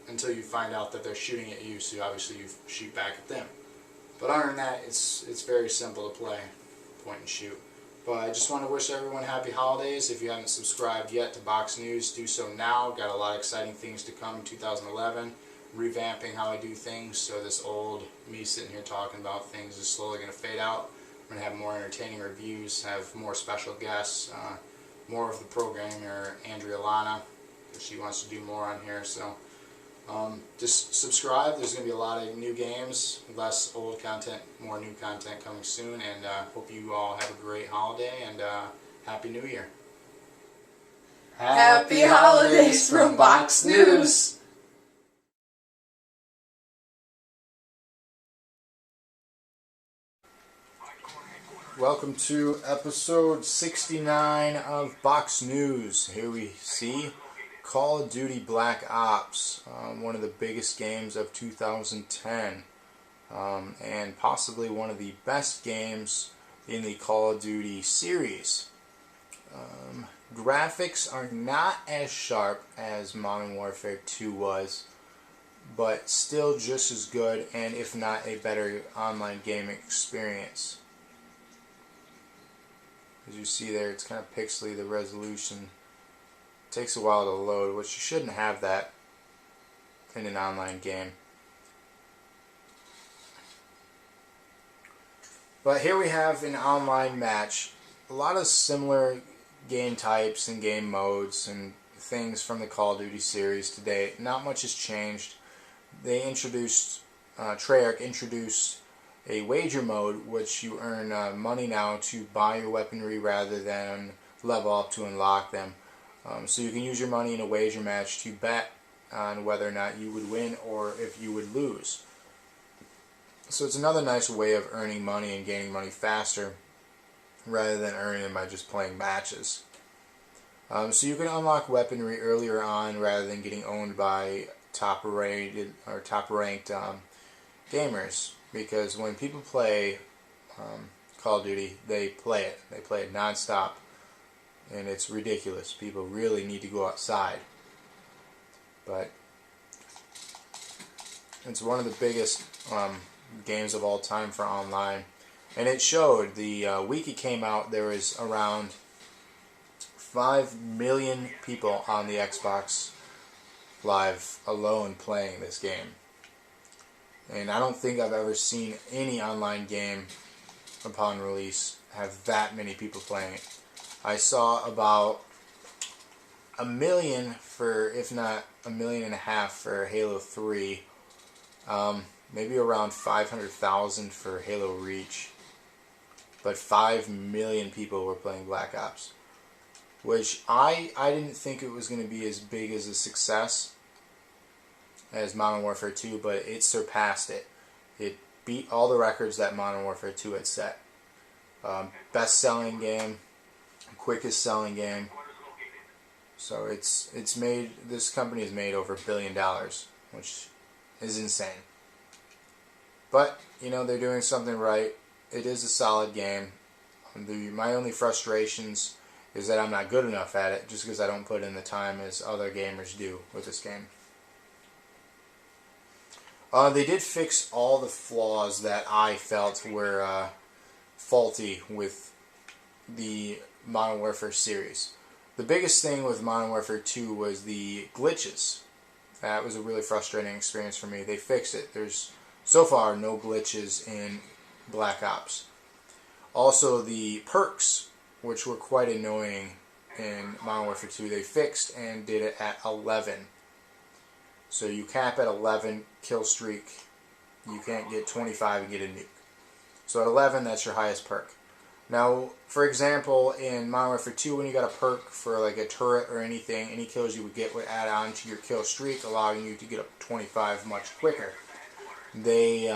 until you find out that they're shooting at you, so obviously you shoot back at them. But other than that, it's very simple to play, point and shoot. But I just want to wish everyone happy holidays. If you haven't subscribed yet to Box News, do so now. Got a lot of exciting things to come in 2011. Revamping how I do things, so this old me sitting here talking about things is slowly going to fade out. I'm going to have more entertaining reviews, have more special guests, more of the programmer, Andrea Lana, if she wants to do more on here. So just subscribe. There's going to be a lot of new games, less old content, more new content coming soon, and hope you all have a great holiday and Happy New Year. Happy holidays from Box News. Welcome to episode 69 of Box News. Here we see Call of Duty Black Ops, one of the biggest games of 2010, and possibly one of the best games in the Call of Duty series. Graphics are not as sharp as Modern Warfare 2 was, but still just as good, and if not a better online gaming experience. As you see there, it's kind of pixely, the resolution. It takes a while to load, which you shouldn't have that in an online game. But here we have an online match. A lot of similar game types and game modes and things from the Call of Duty series today. Not much has changed. They introduced, Treyarch introduced a wager mode, which you earn money now to buy your weaponry rather than level up to unlock them. So you can use your money in a wager match to bet on whether or not you would win or if you would lose. So it's another nice way of earning money and gaining money faster rather than earning them by just playing matches. So you can unlock weaponry earlier on rather than getting owned by top-rated or top-ranked gamers. Because when people play Call of Duty, they play it. They play it non-stop. And it's ridiculous. People really need to go outside. But it's one of the biggest games of all time for online. And it showed. The week it came out, there was around 5 million people on the Xbox Live alone playing this game. And I don't think I've ever seen any online game upon release have that many people playing it. I saw about 1 million for, if not 1.5 million for Halo 3. Maybe around 500,000 for Halo Reach. but 5 million people were playing Black Ops, which I didn't think it was going to be as big as a success as Modern Warfare 2, but it surpassed it. It beat all the records that Modern Warfare 2 had set. Best-selling game, quickest selling game. So it's made, this company has made over $1 billion, which is insane. But, you know, they're doing something right. It is a solid game. My only frustrations is that I'm not good enough at it, just because I don't put in the time as other gamers do with this game. They did fix all the flaws that I felt were faulty with the Modern Warfare series. The biggest thing with Modern Warfare 2 was the glitches. That was a really frustrating experience for me. They fixed it. There's so far no glitches in Black Ops. Also, the perks, which were quite annoying in Modern Warfare 2, they fixed and did it at 11. So you cap at 11, kill streak. You can't get 25 and get a nuke. So at 11, that's your highest perk. Now, for example, in Modern Warfare 2, when you got a perk for like a turret or anything, any kills you would get would add on to your kill streak, allowing you to get up to 25 much quicker. They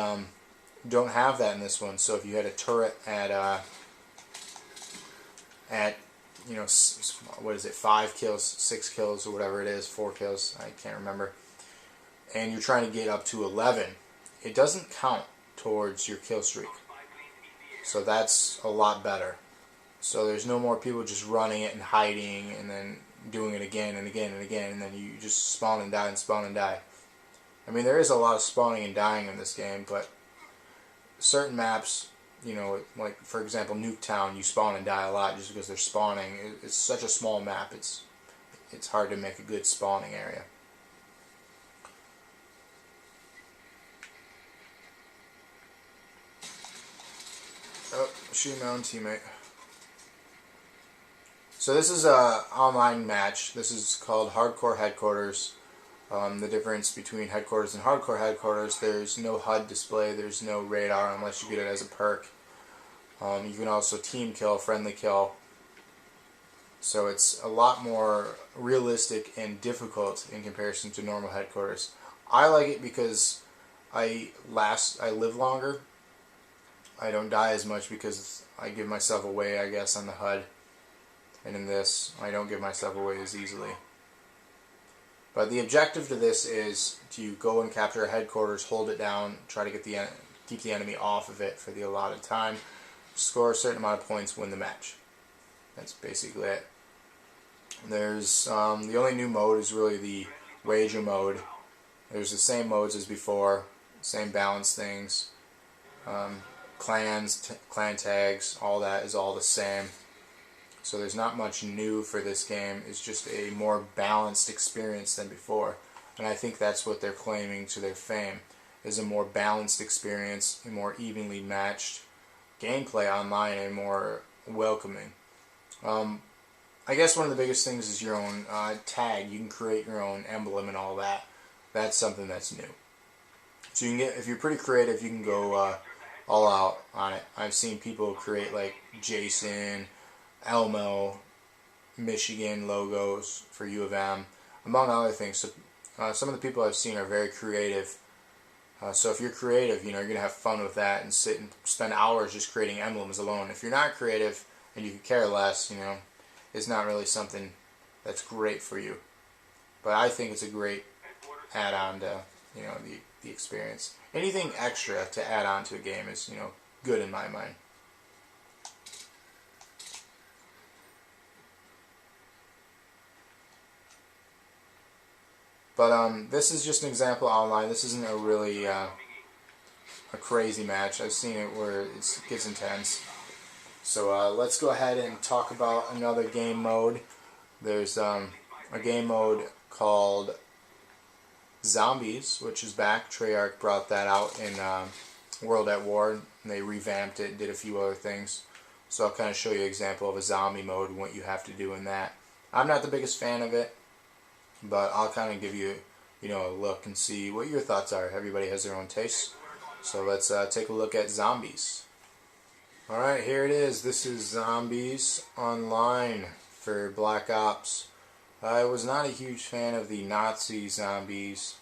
don't have that in this one. So if you had a turret at you know, what is it, 5 kills, 6 kills, or whatever it is, 4 kills, I can't remember, and you're trying to get up to 11, it doesn't count towards your kill streak. So that's a lot better. So there's no more people just running it and hiding and then doing it again and again and again, and then you just spawn and die and spawn and die. I mean, there is a lot of spawning and dying in this game, but certain maps, you know, like for example Nuketown, you spawn and die a lot just because they're spawning. It's such a small map, it's hard to make a good spawning area. Oh, shoot my own teammate. So this is a online match. This is called Hardcore Headquarters. The difference between Headquarters and Hardcore Headquarters, there's no HUD display, there's no radar unless you get it as a perk. You can also team kill, friendly kill. So it's a lot more realistic and difficult in comparison to normal Headquarters. I like it because I live longer. I don't die as much because I give myself away, I guess, on the HUD. And in this, I don't give myself away as easily. But the objective to this is to go and capture a headquarters, hold it down, try to get keep the enemy off of it for the allotted time, score a certain amount of points, win the match. That's basically it. There's the only new mode is really the wager mode. There's the same modes as before, same balance things. Clans, clan tags, all that is all the same. So there's not much new for this game. It's just a more balanced experience than before. And I think that's what they're claiming to their fame, is a more balanced experience, a more evenly matched gameplay online, and more welcoming. I guess one of the biggest things is your own tag. You can create your own emblem and all that. That's something that's new. So you can get, if you're pretty creative, you can go all out on it. I've seen people create like Jason, Elmo, Michigan logos for U of M, among other things. So some of the people I've seen are very creative. So if you're creative, you know, you're going to have fun with that and sit and spend hours just creating emblems alone. If you're not creative and you could care less, you know, it's not really something that's great for you. But I think it's a great add-on to, you know, the experience. Anything extra to add on to a game is, you know, good in my mind. But this is just an example online. This isn't a really a crazy match. I've seen it where it gets intense. So let's go ahead and talk about another game mode. There's a game mode called Zombies, which is back. Treyarch brought that out in World at War, and they revamped it, did a few other things. So I'll kind of show you an example of a zombie mode and what you have to do in that. I'm not the biggest fan of it, but I'll kind of give you, you know, a look and see what your thoughts are. Everybody has their own tastes. So let's take a look at Zombies. Alright, here it is. This is Zombies Online for Black Ops. I was not a huge fan of the Nazi zombies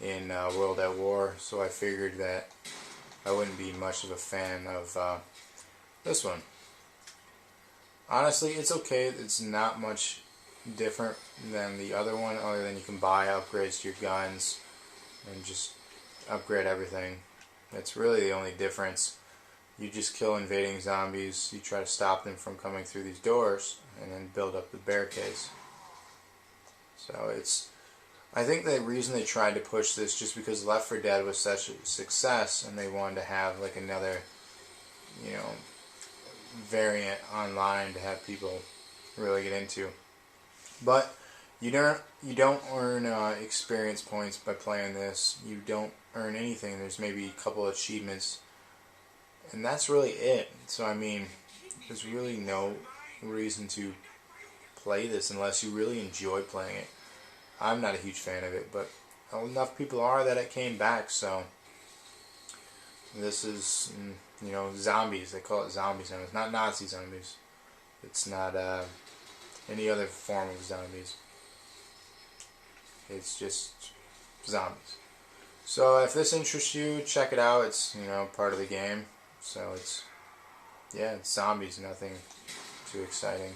in World at War, so I figured that I wouldn't be much of a fan of this one. Honestly, it's okay. It's not much different than the other one, other than you can buy upgrades to your guns and just upgrade everything. That's really the only difference. You just kill invading zombies, you try to stop them from coming through these doors, and then build up the barricades. So I think the reason they tried to push this just because Left 4 Dead was such a success, and they wanted to have like another, variant online to have people really get into. But you don't earn experience points by playing this. You don't earn anything. There's maybe a couple of achievements, and that's really it. So I mean, there's really no reason to play this unless you really enjoy playing it. I'm not a huge fan of it, but enough people are that it came back. So this is, zombies. They call it zombies now. It's not Nazi zombies. It's not any other form of zombies. It's just zombies. So if this interests you, check it out. It's, part of the game. So it's zombies, nothing too exciting.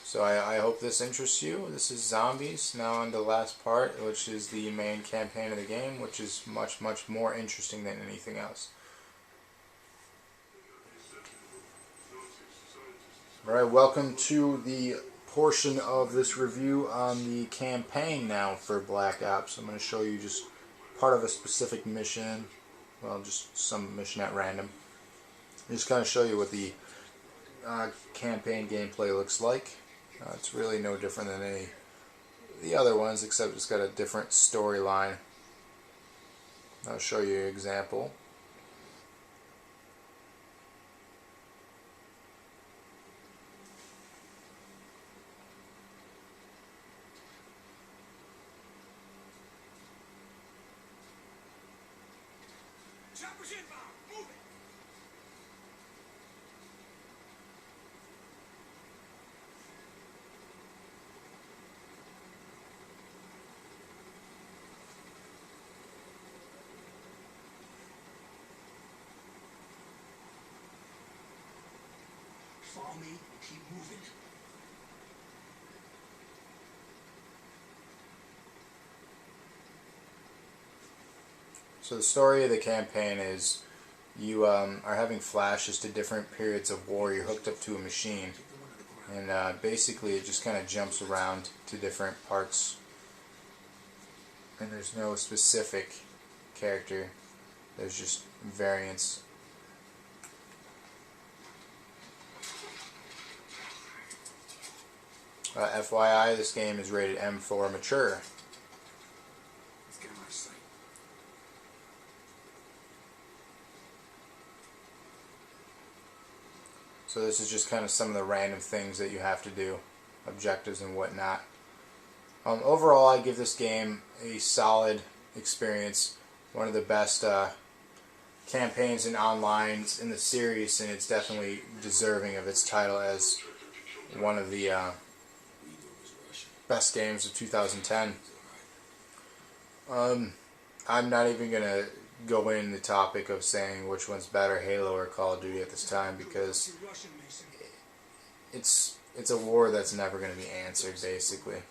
So I hope this interests you. This is Zombies. Now on to the last part, which is the main campaign of the game, which is much, much more interesting than anything else. Alright, welcome to the portion of this review on the campaign now for Black Ops. I'm going to show you just part of a specific mission. Well, just some mission at random. Just kind of show you what the campaign gameplay looks like. It's really no different than any of the other ones, except it's got a different storyline. I'll show you an example. Follow me and keep moving. So the story of the campaign is you are having flashes to different periods of war. You're hooked up to a machine, and basically it just kind of jumps around to different parts, and there's no specific character. There's just variants. FYI, this game is rated M for mature. Let's get him out of sight. So this is just kind of some of the random things that you have to do, objectives and whatnot. Overall, I give this game a solid experience. One of the best campaigns and onlines in the series, and it's definitely deserving of its title as one of the best games of 2010. I'm not even going to go in the topic of saying which one's better, Halo or Call of Duty at this time, because it's a war that's never going to be answered, basically.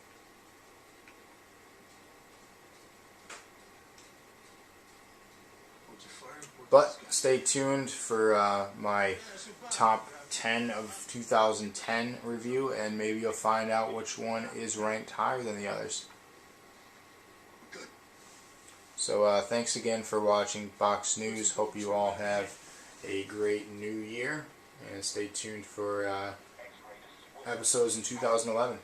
But stay tuned for my top 10 of 2010 review, and maybe you'll find out which one is ranked higher than the others. So thanks again for watching Box News. Hope you all have a great new year, and stay tuned for episodes in 2011.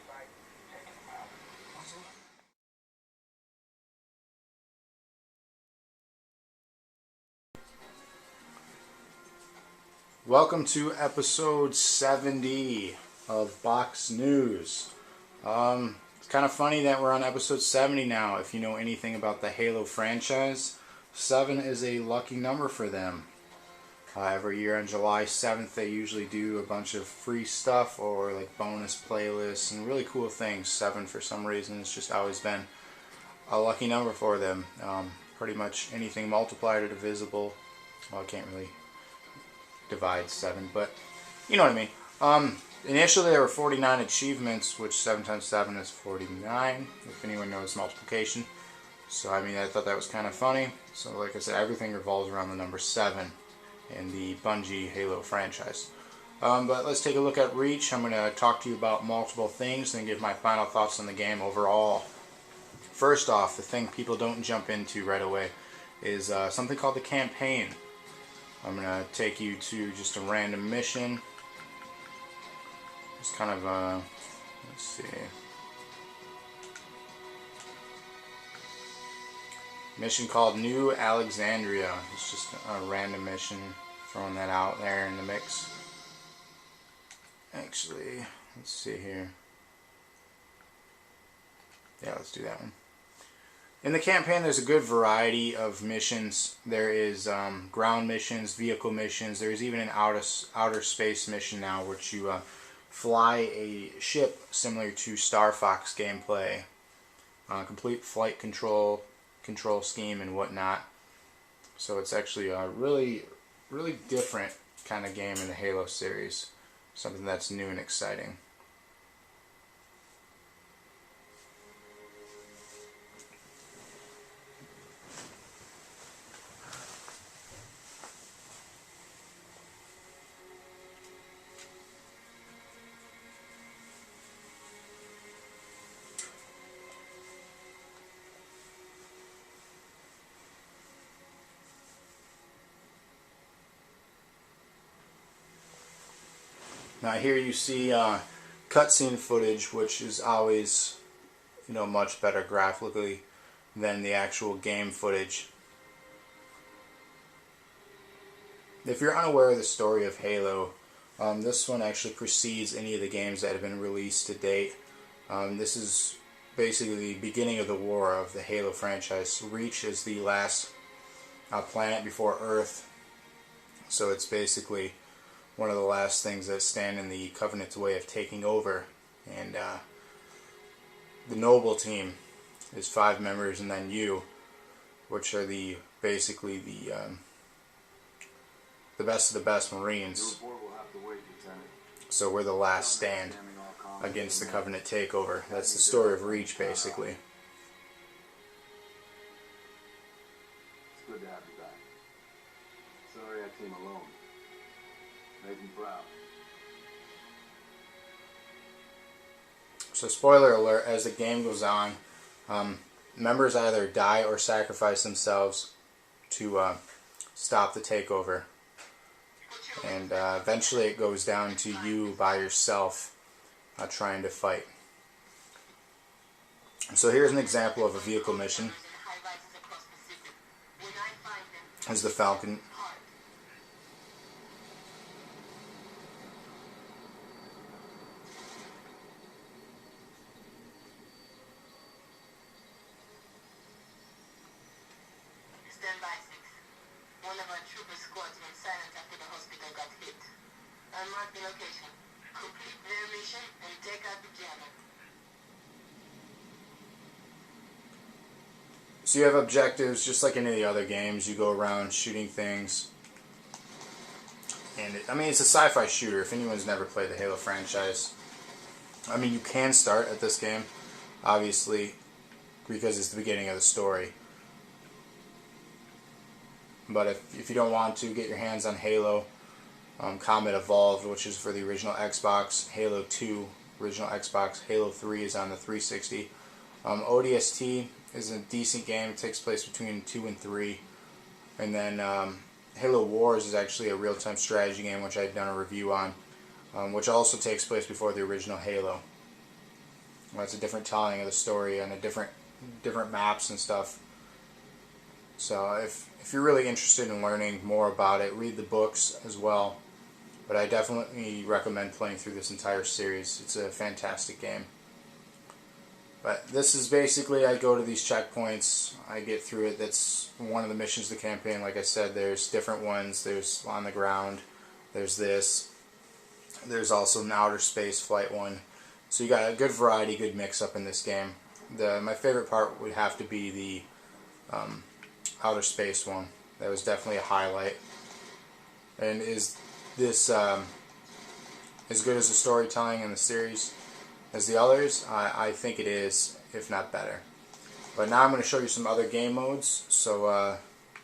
Welcome to episode 70 of Box News. It's kind of funny that we're on episode 70 now. If you know anything about the Halo franchise, 7 is a lucky number for them. Every year on July 7th they usually do a bunch of free stuff or like bonus playlists and really cool things. 7 for some reason it's just always been a lucky number for them. Pretty much anything multiplied or divisible. Well, I can't really divide 7, but you know what I mean. Initially there were 49 achievements, which 7 times 7 is 49, if anyone knows multiplication. So I mean, I thought that was kind of funny. So like I said, everything revolves around the number 7 in the Bungie Halo franchise. But let's take a look at Reach. I'm going to talk to you about multiple things and give my final thoughts on the game overall. First off, the thing people don't jump into right away is something called the campaign. I'm going to take you to just a random mission. It's kind of let's see. Mission called New Alexandria. It's just a random mission, throwing that out there in the mix. Actually, let's see here. Yeah, let's do that one. In the campaign, there's a good variety of missions. There is ground missions, vehicle missions. There's even an outer space mission now, which you fly a ship similar to Star Fox gameplay. Complete flight control scheme and whatnot. So it's actually a really different kind of game in the Halo series. Something that's new and exciting. Now here you see cutscene footage, which is always, much better graphically than the actual game footage. If you're unaware of the story of Halo, this one actually precedes any of the games that have been released to date. This is basically the beginning of the war of the Halo franchise. Reach is the last planet before Earth, so it's basically one of the last things that stand in the Covenant's way of taking over. And the Noble team is 5 members, and then you, which are basically the best of the best Marines. So we're the last stand against the Covenant takeover. That's the story of Reach, basically. It's good to have you back. Sorry I came alone. Make me proud. So spoiler alert, as the game goes on, members either die or sacrifice themselves to stop the takeover. And eventually it goes down to you by yourself trying to fight. So here's an example of a vehicle mission. Here's the Falcon. Stand by, 6. One of our trooper squads went silent after the hospital got hit. I'll mark the location. Complete their mission and take out the jammer. So you have objectives, just like any of the other games. You go around shooting things. And it's a sci-fi shooter. If anyone's never played the Halo franchise, you can start at this game, obviously, because it's the beginning of the story. But if you don't want to, get your hands on Halo, Combat Evolved, which is for the original Xbox, Halo 2, original Xbox, Halo 3 is on the 360. ODST is a decent game. It takes place between 2 and 3. And then Halo Wars is actually a real-time strategy game, which I've done a review on, which also takes place before the original Halo. It's a different telling of the story and a different maps and stuff. So if you're really interested in learning more about it, read the books as well. But I definitely recommend playing through this entire series. It's a fantastic game. But this is basically, I go to these checkpoints, I get through it. That's one of the missions of the campaign. Like I said, there's different ones. There's on the ground, there's this. There's also an outer space flight one. So you got a good variety, good mix up in this game. My favorite part would have to be the outer space one. That was definitely a highlight. And is this as good as the storytelling in the series as the others? I think it is, if not better. But now I'm going to show you some other game modes, so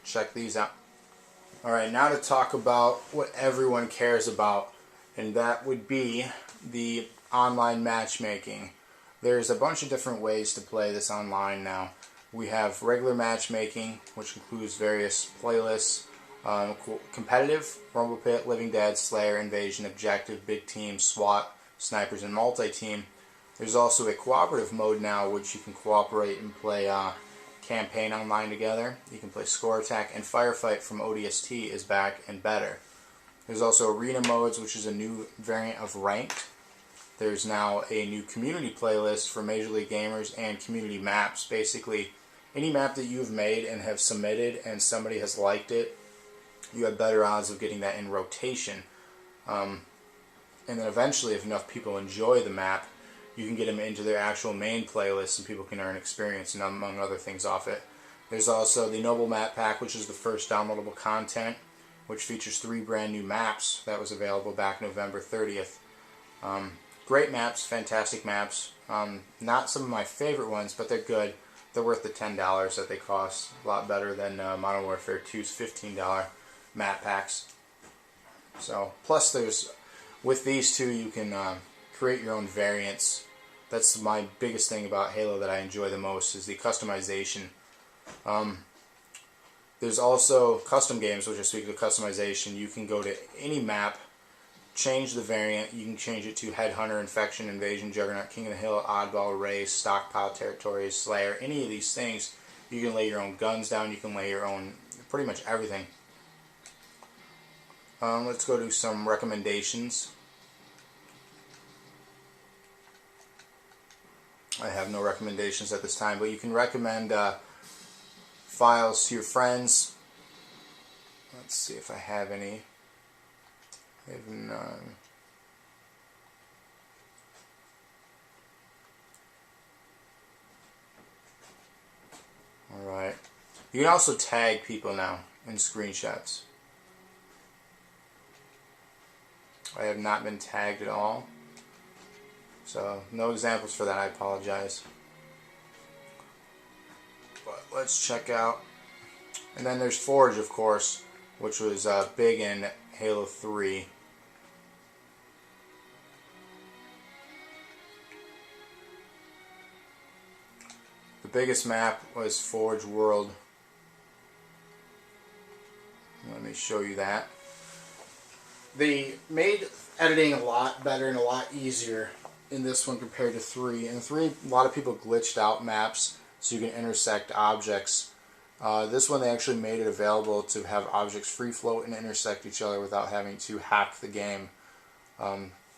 check these out. Alright, now to talk about what everyone cares about, and that would be the online matchmaking. There's a bunch of different ways to play this online now. We have regular matchmaking, which includes various playlists, competitive, Rumble Pit, Living Dead, Slayer, Invasion, Objective, Big Team, SWAT, Snipers, and Multi-Team. There's also a cooperative mode now, which you can cooperate and play campaign online together. You can play Score Attack, and Firefight from ODST is back and better. There's also arena modes, which is a new variant of ranked. There's now a new community playlist for Major League Gamers and community maps. Basically, any map that you've made and have submitted and somebody has liked it, you have better odds of getting that in rotation. And then eventually, if enough people enjoy the map, you can get them into their actual main playlist and people can earn experience and among other things off it. There's also the Noble Map Pack, which is the first downloadable content, which features 3 brand new maps that was available back November 30th. Great maps, fantastic maps. Not some of my favorite ones, but they're good. They're worth the $10 that they cost. A lot better than Modern Warfare 2's $15 map packs. So, plus there's, with these two, you can create your own variants. That's my biggest thing about Halo that I enjoy the most, is the customization. There's also custom games, which I speak of customization. You can go to any map, change the variant. You can change it to Headhunter, Infection, Invasion, Juggernaut, King of the Hill, Oddball, Race, Stockpile Territories, Slayer, any of these things. You can lay your own guns down, you can lay your own, pretty much everything. Let's go to some recommendations. I have no recommendations at this time, but you can recommend files to your friends. Let's see if I have any. I have none. Alright. You can also tag people now in screenshots. I have not been tagged at all. So, no examples for that, I apologize. But let's check out. And then there's Forge, of course, which was big in Halo 3. The biggest map was Forge World. Let me show you that. They made editing a lot better and a lot easier in this one compared to 3. In 3, a lot of people glitched out maps so you can intersect objects. This one, they actually made it available to have objects free float and intersect each other without having to hack the game.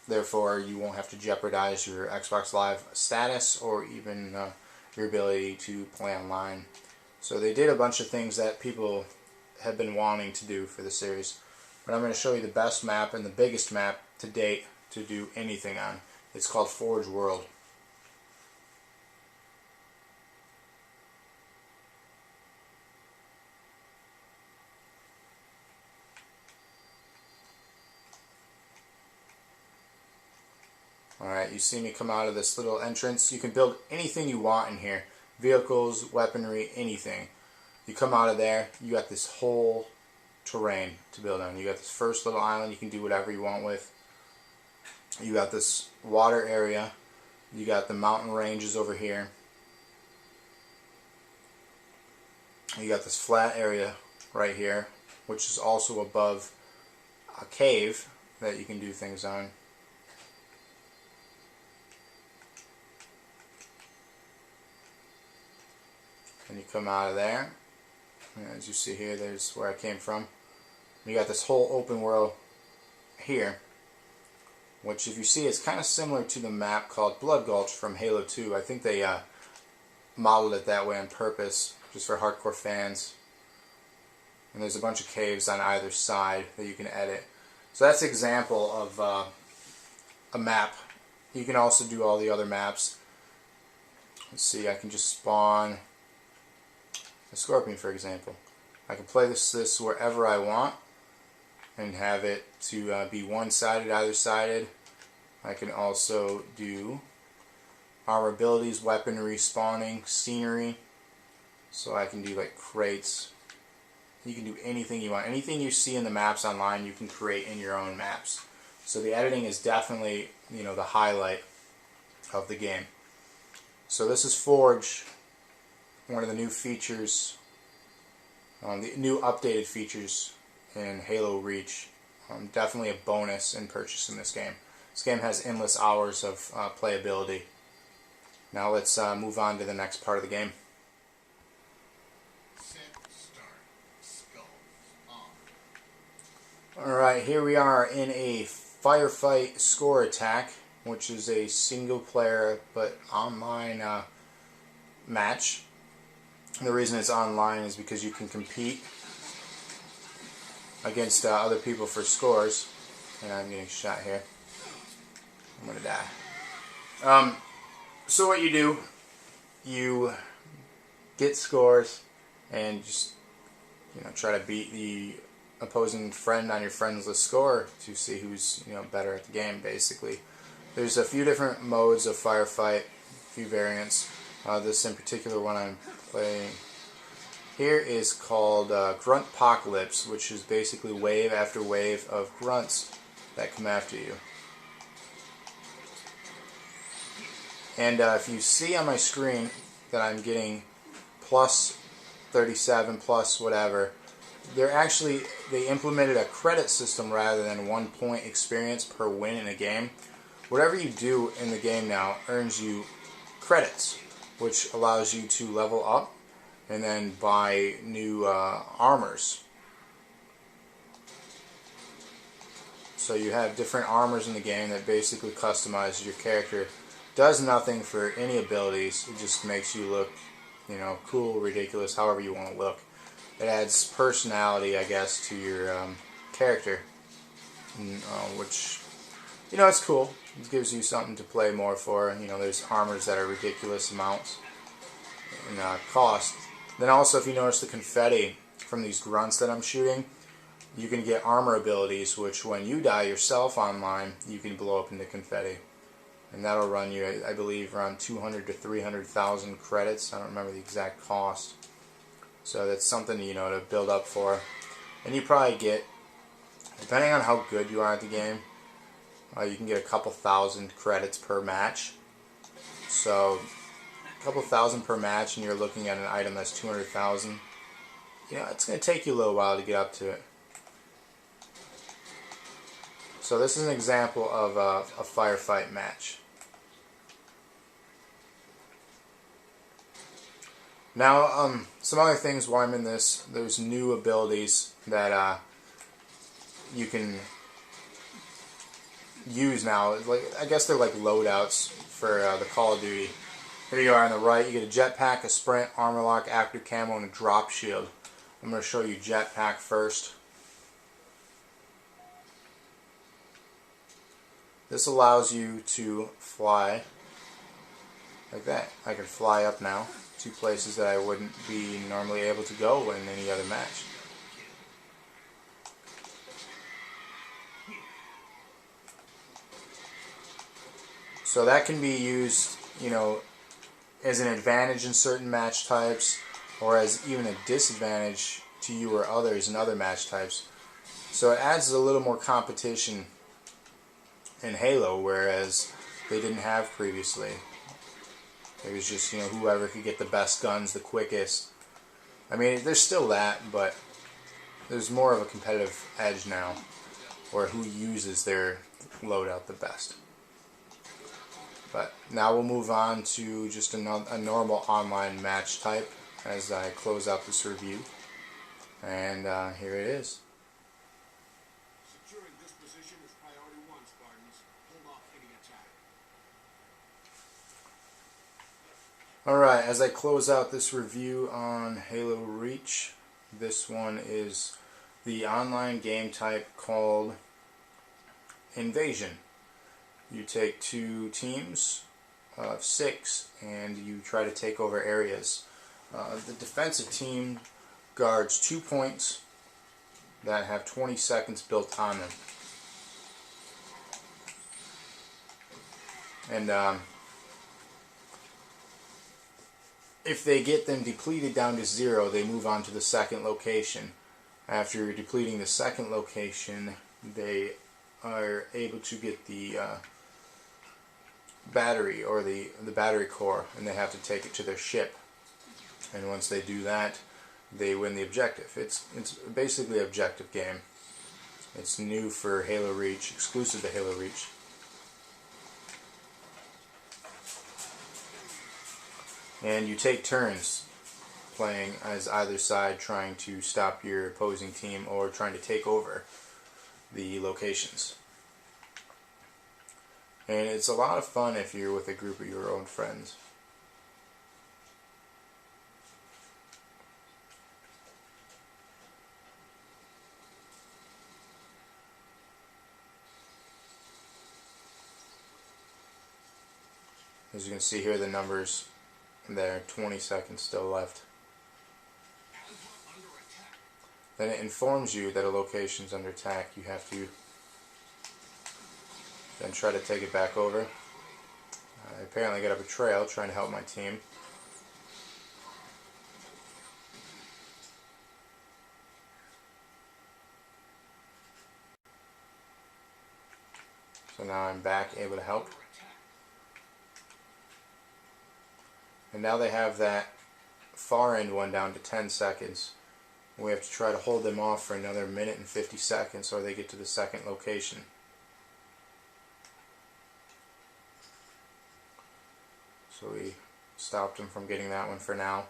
Therefore, you won't have to jeopardize your Xbox Live status or even your ability to play online. So they did a bunch of things that people have been wanting to do for the series. But I'm going to show you the best map and the biggest map to date to do anything on. It's called Forge World. Alright, you see me come out of this little entrance. You can build anything you want in here. Vehicles, weaponry, anything. You come out of there, you got this whole terrain to build on. You got this first little island you can do whatever you want with. You got this water area. You got the mountain ranges over here. You got this flat area right here, which is also above a cave that you can do things on. And you come out of there. And as you see here, there's where I came from. You got this whole open world here, which if you see, it's kind of similar to the map called Blood Gulch from Halo 2. I think they modeled it that way on purpose, just for hardcore fans. And there's a bunch of caves on either side that you can edit. So that's an example of a map. You can also do all the other maps. Let's see, I can just spawn a scorpion, for example. I can play this wherever I want and have it to be one-sided, either-sided. I can also do armor abilities, weaponry, spawning, scenery. So I can do like crates. You can do anything you want. Anything you see in the maps online, you can create in your own maps. So the editing is definitely, you know, the highlight of the game. So this is Forge, one of the new features, the new updated features in Halo Reach. Definitely a bonus in purchasing this game. This game has endless hours of playability. Now let's move on to the next part of the game. Alright, here we are in a Firefight score attack, which is a single player but online match. And the reason it's online is because you can compete against other people for scores. And I'm getting shot here. I'm gonna die. So what you do, you get scores and just, you know, try to beat the opposing friend on your friends list score to see who's, you know, better at the game. Basically, there's a few different modes of Firefight, a few variants. This in particular one I'm playing here is called Grunt Apocalypse, which is basically wave after wave of grunts that come after you. And if you see on my screen that I'm getting plus 37, plus whatever, they implemented a credit system rather than 1 point experience per win in a game. Whatever you do in the game now earns you credits, which allows you to level up and then buy new armors. So you have different armors in the game that basically customize your character. Does nothing for any abilities. It just makes you look, you know, cool, ridiculous, however you want to look. It adds personality, I guess, to your character, which, you know, it's cool. It gives you something to play more for. You know, there's armors that are ridiculous amounts in cost. Then also, if you notice the confetti from these grunts that I'm shooting, you can get armor abilities, which when you die yourself online, you can blow up into confetti. And that'll run you, I believe, around 200 to 300,000 credits. I don't remember the exact cost. So that's something, you know, to build up for. And you probably get, depending on how good you are at the game, you can get a couple thousand credits per match. So a couple thousand per match, and you're looking at an item that's 200,000. You know, it's going to take you a little while to get up to it. So this is an example of a Firefight match. Now, some other things while I'm in this, there's new abilities that you can use now. Like, I guess they're like loadouts for the Call of Duty. Here you are on the right, you get a jetpack, a sprint, armor lock, active camo, and a drop shield. I'm going to show you jetpack first. This allows you to fly like that. I can fly up now to places that I wouldn't be normally able to go in any other match. So that can be used, you know, as an advantage in certain match types, or as even a disadvantage to you or others in other match types. So it adds a little more competition in Halo, whereas they didn't have previously. It was just, you know, whoever could get the best guns the quickest. I mean, there's still that, but there's more of a competitive edge now, or who uses their loadout the best. But now we'll move on to just a normal online match type as I close out this review. And here it is. Securing this position is priority 1, Spartans. Hold off any attack. Alright, as I close out this review on Halo Reach, this one is the online game type called Invasion. You take 2 teams of 6 and you try to take over areas. The defensive team guards 2 points that have 20 seconds built on them. And if they get them depleted down to 0, they move on to the second location. After depleting the second location, they are able to get the battery, or the battery core, and they have to take it to their ship. And once they do that, they win the objective. It's basically an objective game. It's new for Halo Reach, exclusive to Halo Reach. And you take turns playing as either side, trying to stop your opposing team or trying to take over the locations. And it's a lot of fun if you're with a group of your own friends. As you can see here, the numbers there, 20 seconds still left. Then it informs you that a location is under attack. You have to then try to take it back over. I apparently got a betrayal trying to help my team. So now I'm back able to help. And now they have that far end one down to 10 seconds. We have to try to hold them off for another minute and 50 seconds or they get to the second location. So we stopped them from getting that one for now.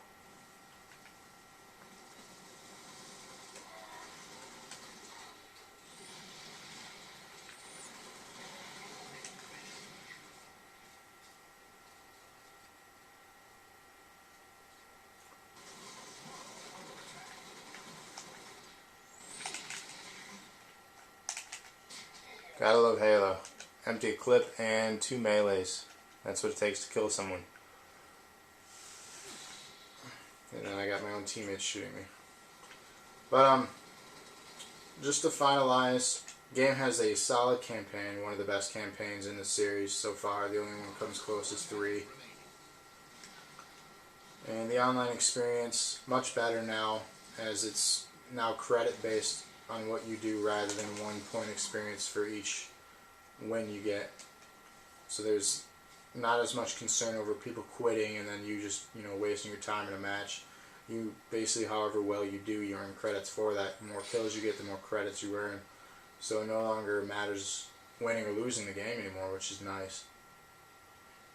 Gotta love Halo. Empty a clip and 2 melees. That's what it takes to kill someone. And then I got my own teammates shooting me. But just to finalize, the game has a solid campaign, one of the best campaigns in the series so far. The only one that comes close is 3. And the online experience, much better now, as it's now credit based on what you do rather than 1 point experience for each win you get. So there's not as much concern over people quitting and then you just, wasting your time in a match. You basically, however well you do, you earn credits for that. The more kills you get, the more credits you earn. So it no longer matters winning or losing the game anymore, which is nice.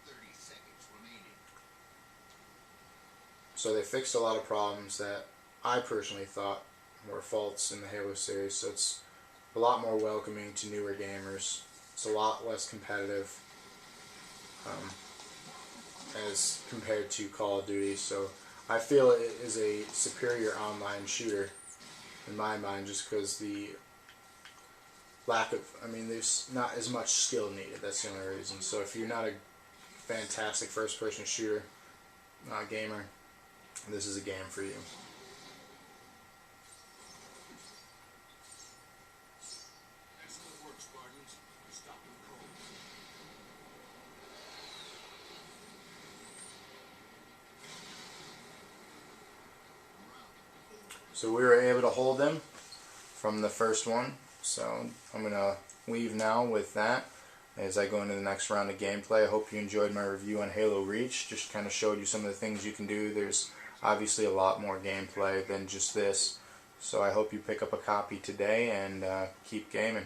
30 seconds remaining. So they fixed a lot of problems that I personally thought were faults in the Halo series. So it's a lot more welcoming to newer gamers. It's a lot less competitive as compared to Call of Duty. So I feel it is a superior online shooter in my mind, just because the lack of, there's not as much skill needed. That's the only reason. So if you're not a fantastic first-person shooter gamer, this is a game for you. Excellent work, Spartans. Stop them cold. So we were able to hold them from the first one. So I'm going to leave now with that as I go into the next round of gameplay. I hope you enjoyed my review on Halo Reach. Just kind of showed you some of the things you can do. There's obviously a lot more gameplay than just this. So I hope you pick up a copy today and keep gaming.